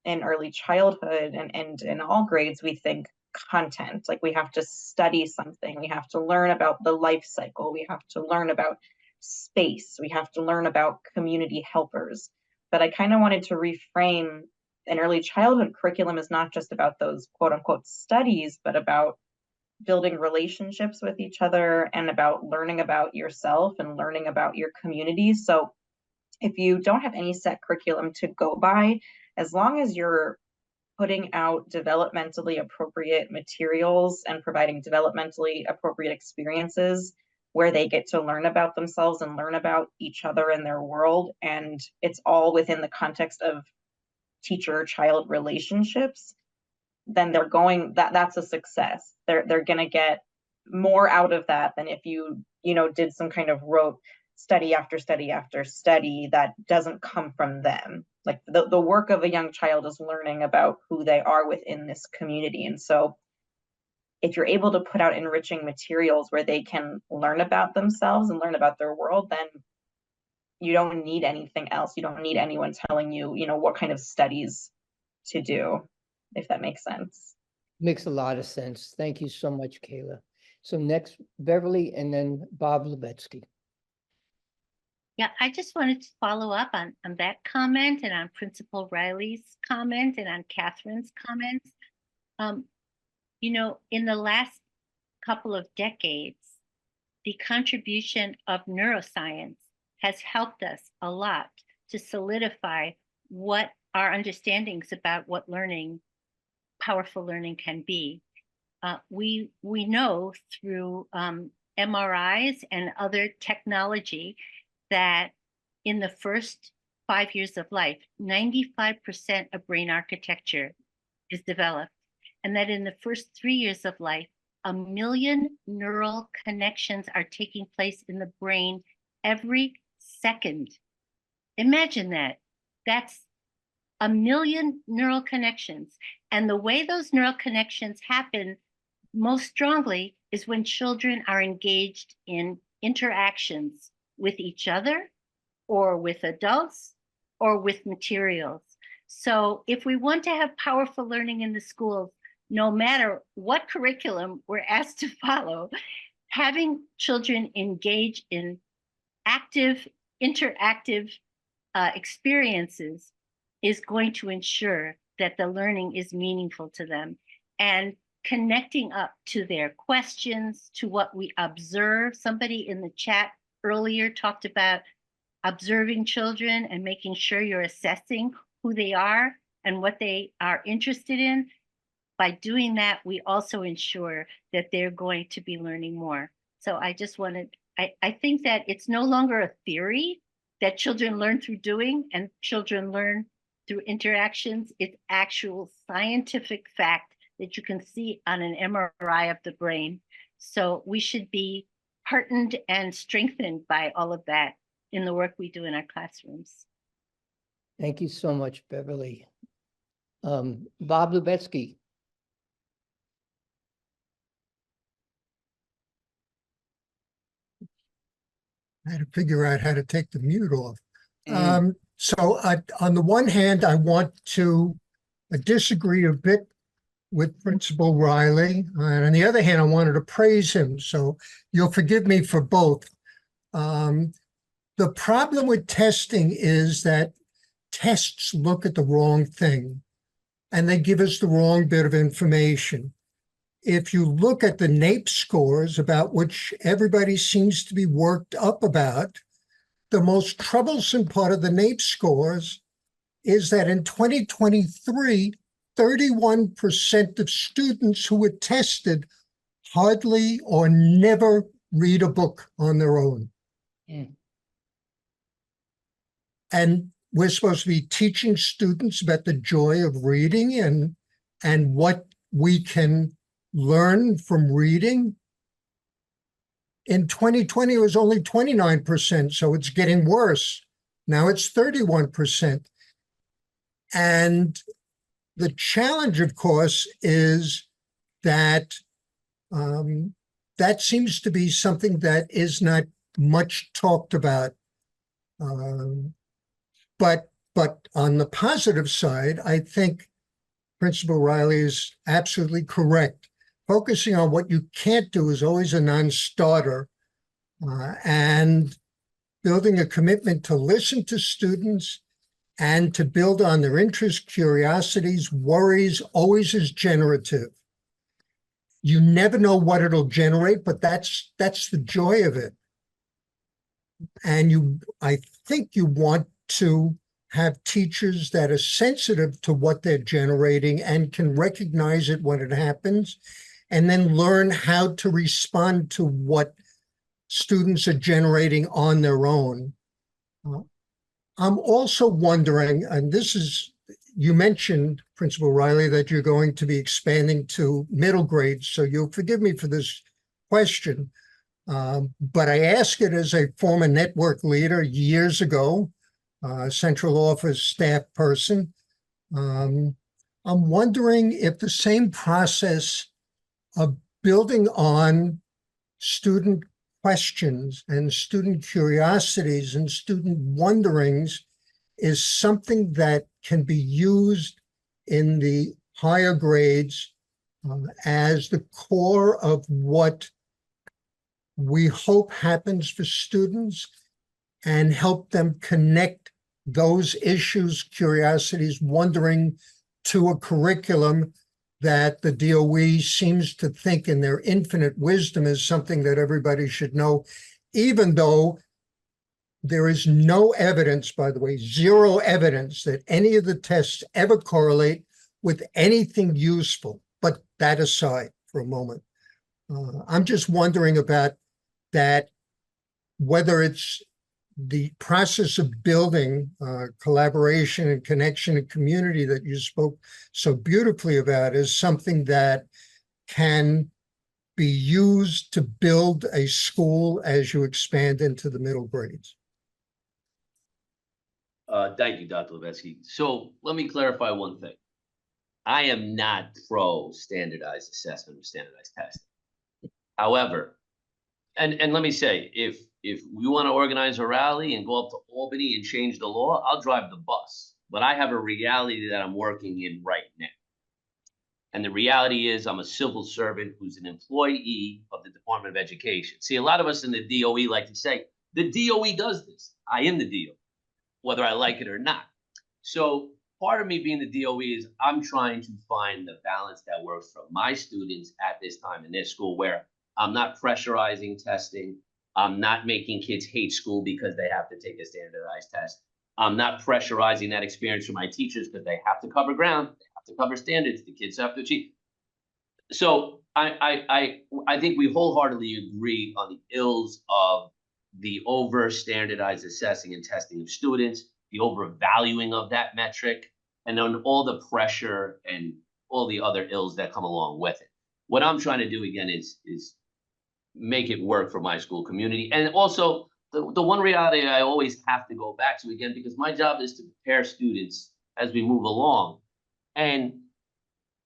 in early childhood and in all grades, we think content, like we have to study something, we have to learn about the life cycle, we have to learn about space, we have to learn about community helpers. But I kind of wanted to reframe an early childhood curriculum is not just about those quote unquote studies, but about building relationships with each other and about learning about yourself and learning about your community. So if you don't have any set curriculum to go by, as long as you're putting out developmentally appropriate materials and providing developmentally appropriate experiences where they get to learn about themselves and learn about each other and their world, and it's all within the context of teacher-child relationships, then they're going, that's a success. They're going to get more out of that than if you did some kind of rote study after study after study that doesn't come from them. Like the work of a young child is learning about who they are within this community. And so if you're able to put out enriching materials where they can learn about themselves and learn about their world, then you don't need anything else. You don't need anyone telling you, what kind of studies to do, if that makes sense. Makes a lot of sense. Thank you so much, Kayla. So next, Beverly, and then Bob Lubetsky. Yeah, I just wanted to follow up on that comment and on Principal Riley's comment and on Catherine's comments. In the last couple of decades, the contribution of neuroscience has helped us a lot to solidify what our understandings about what learning, powerful learning can be. We know through MRIs and other technology that in the first 5 years of life, 95% of brain architecture is developed, and that in the first 3 years of life, 1 million neural connections are taking place in the brain every second. Imagine that. That's 1 million neural connections. And the way those neural connections happen most strongly is when children are engaged in interactions with each other or with adults or with materials. So if we want to have powerful learning in the schools, no matter what curriculum we're asked to follow, having children engage in active, interactive experiences is going to ensure that the learning is meaningful to them. And connecting up to their questions, to what we observe. Somebody in the chat earlier talked about observing children and making sure you're assessing who they are and what they are interested in. By doing that, we also ensure that they're going to be learning more. So I just wanted, I think that it's no longer a theory that children learn through doing and children learn through interactions. It's actual scientific fact that you can see on an MRI of the brain. So we should be heartened and strengthened by all of that in the work we do in our classrooms. Thank you so much, Beverly. Bob Lubetsky. I had to figure out how to take the mute off. So on the one hand, I want to disagree a bit with Principal Riley. And on the other hand, I wanted to praise him. So you'll forgive me for both. The problem with testing is that tests look at the wrong thing and they give us the wrong bit of information. If you look at the NAEP scores, about which everybody seems to be worked up about, the most troublesome part of the NAEP scores is that in 2023, 31% of students who were tested hardly or never read a book on their own. Mm. And we're supposed to be teaching students about the joy of reading and what we can learn from reading. In 2020, it was only 29%, so it's getting worse. Now it's 31%. And the challenge, of course, is that that seems to be something that is not much talked about. But on the positive side, I think Principal Riley is absolutely correct. Focusing on what you can't do is always a non-starter, and building a commitment to listen to students and to build on their interests, curiosities, worries, always is generative. You never know what it'll generate, but that's the joy of it. And I think you want to have teachers that are sensitive to what they're generating and can recognize it when it happens, and then learn how to respond to what students are generating on their own. I'm also wondering, and you mentioned, Principal Riley, that you're going to be expanding to middle grades, so you'll forgive me for this question, but I ask it as a former network leader years ago, central office staff person. I'm wondering if the same process of building on student questions and student curiosities and student wonderings is something that can be used in the higher grades as the core of what we hope happens for students, and help them connect those issues, curiosities, wondering to a curriculum that the DOE seems to think in their infinite wisdom is something that everybody should know, even though there is no evidence, by the way, zero evidence that any of the tests ever correlate with anything useful. But that aside for a moment, I'm just wondering about that, whether it's the process of building collaboration and connection and community that you spoke so beautifully about is something that can be used to build a school as you expand into the middle grades. Thank you, Dr. Levesky. So let me clarify one thing. I am not pro standardized assessment or standardized testing. However, and let me say, if we want to organize a rally and go up to Albany and change the law, I'll drive the bus. But I have a reality that I'm working in right now. And the reality is I'm a civil servant who's an employee of the Department of Education. See, a lot of us in the DOE like to say, the DOE does this. I am the DOE, whether I like it or not. So part of me being the DOE is I'm trying to find the balance that works for my students at this time in their school, where I'm not pressurizing testing. I'm not making kids hate school because they have to take a standardized test. I'm not pressurizing that experience for my teachers because they have to cover ground, they have to cover standards, the kids have to achieve. So I think we wholeheartedly agree on the ills of the over standardized assessing and testing of students, the overvaluing of that metric, and on all the pressure and all the other ills that come along with it. What I'm trying to do again is make it work for my school community. And also the one reality I always have to go back to again, because my job is to prepare students as we move along. And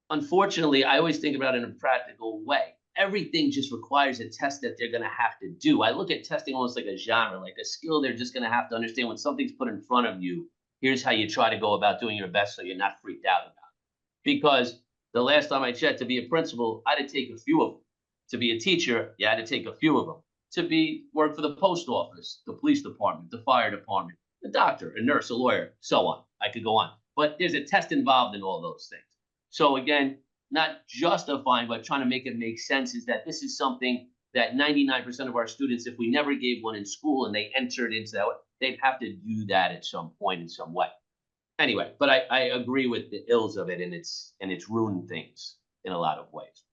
unfortunately, I always think about it in a practical way. Everything just requires a test that they're going to have to do. I look at testing almost like a genre, like a skill they're just going to have to understand. When something's put in front of you, here's how you try to go about doing your best so you're not freaked out about it. Because the last time I checked, to be a principal, I had to take a few of them. To be a teacher, you had to take a few of them. To work for the post office, the police department, the fire department, the doctor, a nurse, a lawyer, so on. I could go on. But there's a test involved in all those things. So again, not justifying, but trying to make it make sense is that this is something that 99% of our students, if we never gave one in school and they entered into that, they'd have to do that at some point in some way. anyway, but I agree with the ills of it, and it's ruined things in a lot of ways.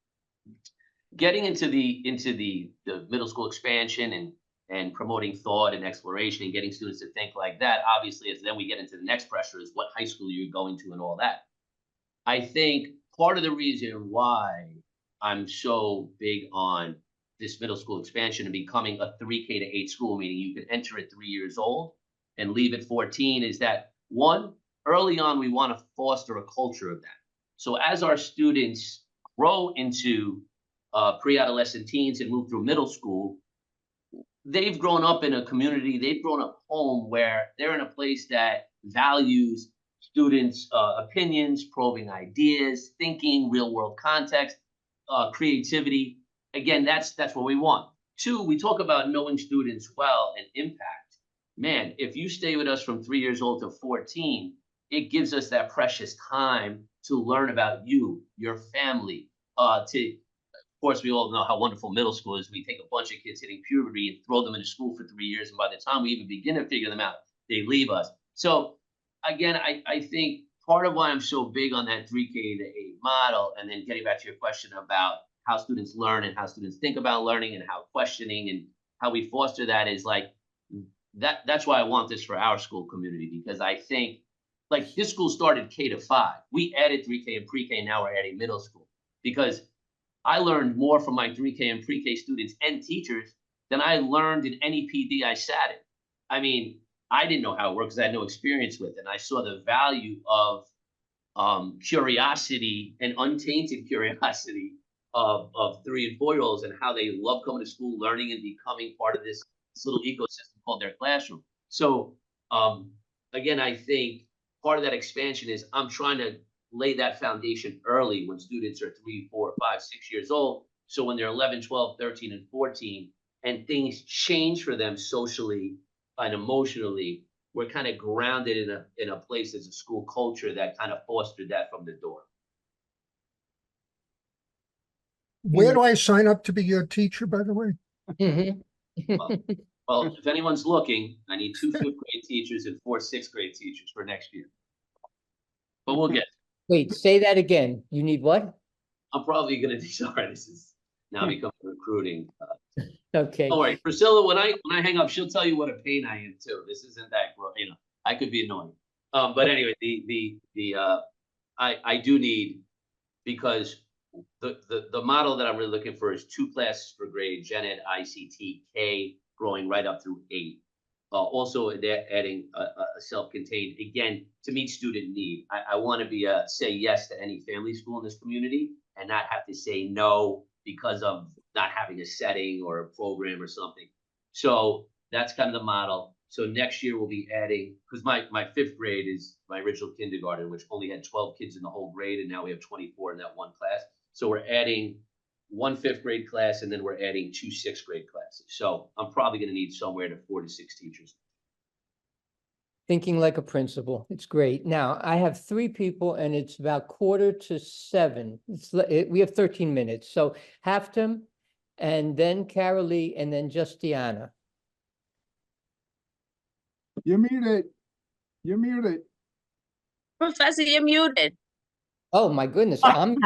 Getting into the middle school expansion and promoting thought and exploration and getting students to think like that, obviously, as then we get into the next pressure is what high school you're going to and all that. I think part of the reason why I'm so big on this middle school expansion and becoming a 3K to 8 school, meaning you can enter at 3 years old and leave at 14, is that one, early on, we want to foster a culture of that. So as our students grow into pre-adolescent teens and move through middle school, they've grown up in a community, they've grown up home where they're in a place that values students' opinions, probing ideas, thinking, real world context, creativity. Again, that's what we want. Two, we talk about knowing students well and impact. Man, if you stay with us from 3 years old to 14, it gives us that precious time to learn about you, your family. Of course, we all know how wonderful middle school is. We take a bunch of kids hitting puberty and throw them into school for 3 years, and by the time we even begin to figure them out, they leave us. So again, I think part of why I'm so big on that 3K to 8 model, and then getting back to your question about how students learn and how students think about learning and how questioning and how we foster that, is like that's why I want this for our school community, because I think like this school started K to 5. We added 3K and pre-K, now we're adding middle school, because I learned more from my 3K and pre-K students and teachers than I learned in any PD I sat in. I mean, I didn't know how it worked because I had no experience with it. And I saw the value of curiosity and untainted curiosity of 3 and 4-year-olds, and how they love coming to school, learning and becoming part of this little ecosystem called their classroom. So again, I think part of that expansion is I'm trying to lay that foundation early when students are 3, 4, 5, 6 years old. So when they're 11, 12, 13, and 14, and things change for them socially and emotionally, we're kind of grounded in a place as a school culture that kind of fostered that from the door. Where do I sign up to be your teacher, by the way? Well, if anyone's looking, I need 2 5th grade teachers and 4 6th grade teachers for next year. But we'll get. Wait, say that again. You need what? I'm probably going to be sorry. This is now becoming recruiting. Okay. Don't worry, Priscilla. When I hang up, she'll tell you what a pain I am too. This isn't that, I could be annoying. But anyway, I do need, because the model that I'm really looking for is 2 classes per grade, Gen Ed, ICT, K, growing right up through 8. Also, they're adding a self-contained, again, to meet student need. I want to be say yes to any family school in this community and not have to say no because of not having a setting or a program or something. So that's kind of the model. So next year we'll be adding, because my 5th grade is my original kindergarten, which only had 12 kids in the whole grade, and now we have 24 in that one class. So we're adding 1 5th grade class, and then we're adding 2 6th grade classes. So I'm probably going to need somewhere to 4 to 6 teachers. Thinking like a principal. It's great. Now, I have 3 people and it's about 6:45. We have 13 minutes. So Haftam, and then Carolee, and then Justiana. You're muted. You're muted. Professor, you're muted. Oh, my goodness. I'm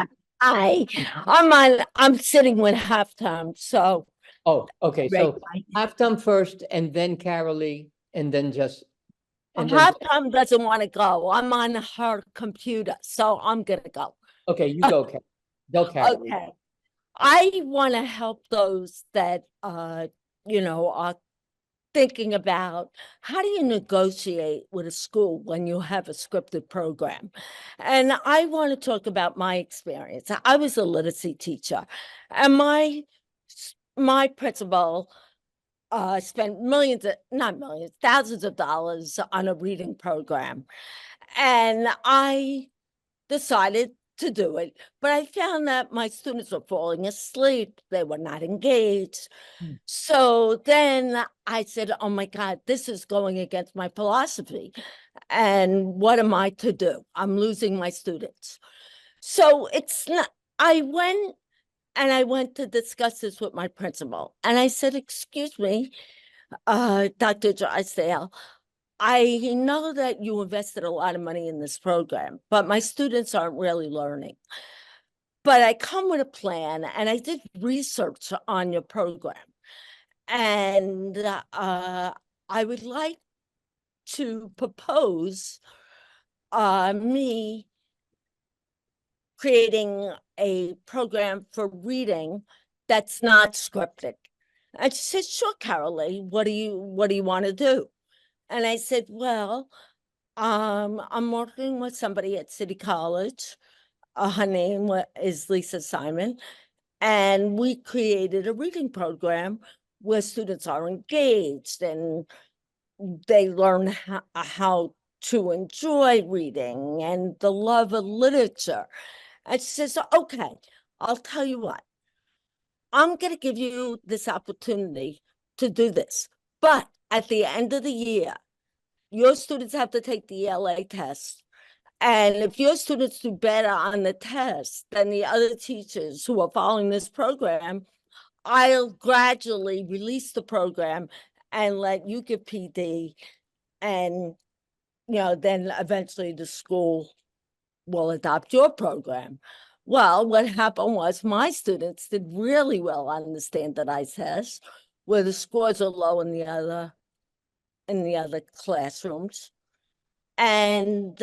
sitting with halftime, so. Oh, okay. So Right. Haftam first, and then Carolee, and then Halftime doesn't want to go. I'm on her computer, so I'm gonna go. Okay, you go, Carolee. Okay. I want to help those that are thinking about how do you negotiate with a school when you have a scripted program. And I want to talk about my experience. I was a literacy teacher, and my principal spent thousands of dollars on a reading program. And I decided to do it, but I found that my students were falling asleep. They were not engaged. So then I said, oh my God, this is going against my philosophy. And what am I to do? I'm losing my students. So I went to discuss this with my principal. And I said, excuse me, Dr. Drysdale, I know that you invested a lot of money in this program, but my students aren't really learning. But I come with a plan and I did research on your program. And I would like to propose me creating a program for reading that's not scripted. And she said, sure, Carolee, what do you want to do? And I said, well, I'm working with somebody at City College. Her name is Lisa Simon. And we created a reading program where students are engaged and they learn how to enjoy reading and the love of literature. And she says, okay, I'll tell you what, I'm going to give you this opportunity to do this. But at the end of the year, your students have to take the ELA test. And if your students do better on the test than the other teachers who are following this program, I'll gradually release the program and let you give PD, and then eventually the school will adopt your program. Well, what happened was my students did really well on the standardized test, where the scores are low in the other classrooms. And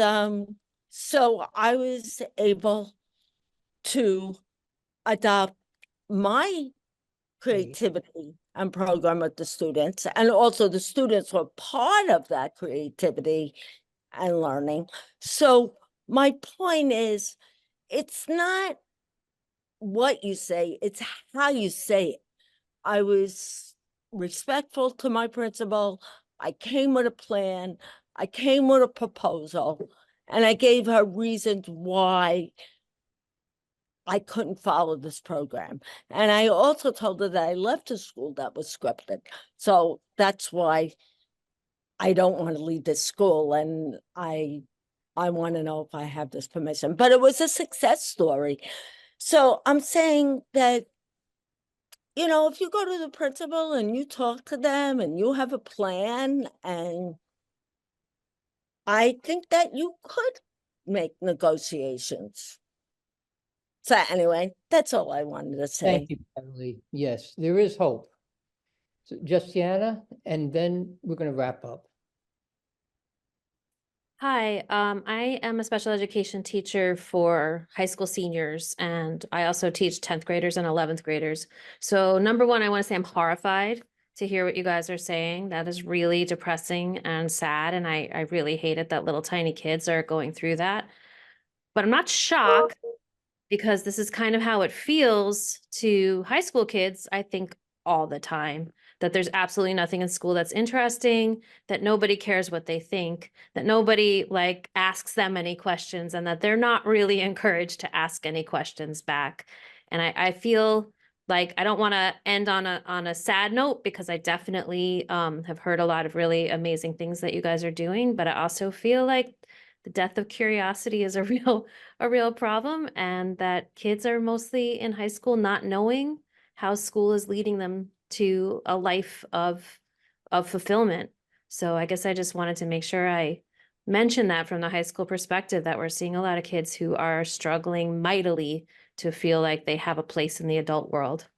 so I was able to adopt my creativity and program with the students. And also the students were part of that creativity and learning. So my point is, it's not what you say, it's how you say it. I was respectful to my principal. I came with a plan. I came with a proposal, and I gave her reasons why I couldn't follow this program. And I also told her that I left a school that was scripted. So that's why I don't want to leave this school, and I want to know if I have this permission. But it was a success story. So I'm saying that, if you go to the principal and you talk to them and you have a plan, and I think that you could make negotiations. So anyway, that's all I wanted to say. Thank you, Beverly. Yes, there is hope. So Justiana, and then we're going to wrap up. Hi, I am a special education teacher for high school seniors, and I also teach 10th graders and 11th graders. So number one, I want to say I'm horrified to hear what you guys are saying. That is really depressing and sad, and I really hate it that little tiny kids are going through that. But I'm not shocked, because this is kind of how it feels to high school kids, I think, all the time. That there's absolutely nothing in school that's interesting, that nobody cares what they think, that nobody asks them any questions, and that they're not really encouraged to ask any questions back. And I feel like I don't want to end on a sad note, because I definitely have heard a lot of really amazing things that you guys are doing, but I also feel like the death of curiosity is a real problem, and that kids are mostly in high school not knowing how school is leading them to a life of fulfillment. So I guess I just wanted to make sure I mention that from the high school perspective, that we're seeing a lot of kids who are struggling mightily to feel like they have a place in the adult world.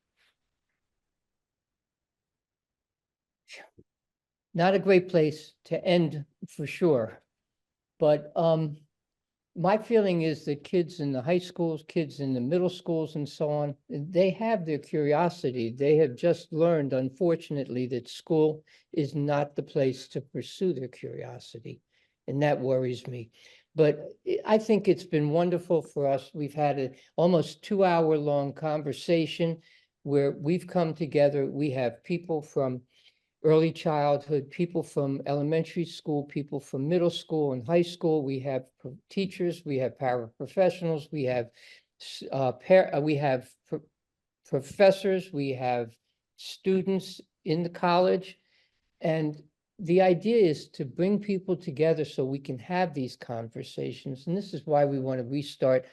Not a great place to end for sure. But my feeling is that kids in the high schools, kids in the middle schools and so on, they have their curiosity. They have just learned, unfortunately, that school is not the place to pursue their curiosity. And that worries me. But I think it's been wonderful for us. We've had an almost 2-hour-long conversation where we've come together. We have people from early childhood, people from elementary school, people from middle school and high school. We have teachers, we have paraprofessionals, we have professors, we have students in the college. And the idea is to bring people together so we can have these conversations. And this is why we want to restart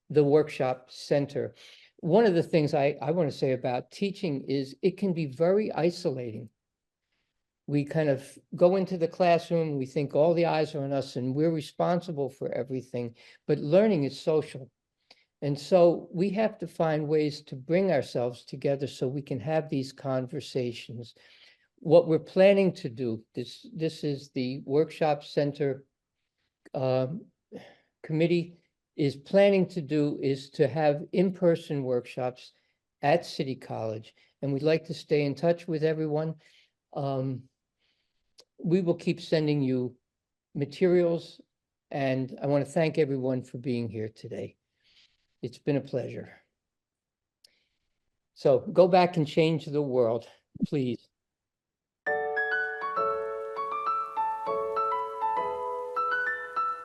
the workshop center. One of the things I want to say about teaching is it can be very isolating. we kind of go into the classroom, we think all the eyes are on us and we're responsible for everything, but learning is social. And so we have to find ways to bring ourselves together so we can have these conversations. What we're planning to do, this is the workshop center committee is planning to do is to have in-person workshops at City College. And we'd like to stay in touch with everyone. We will keep sending you materials, and I want to thank everyone for being here today. It's been a pleasure. So go back and change the world, please.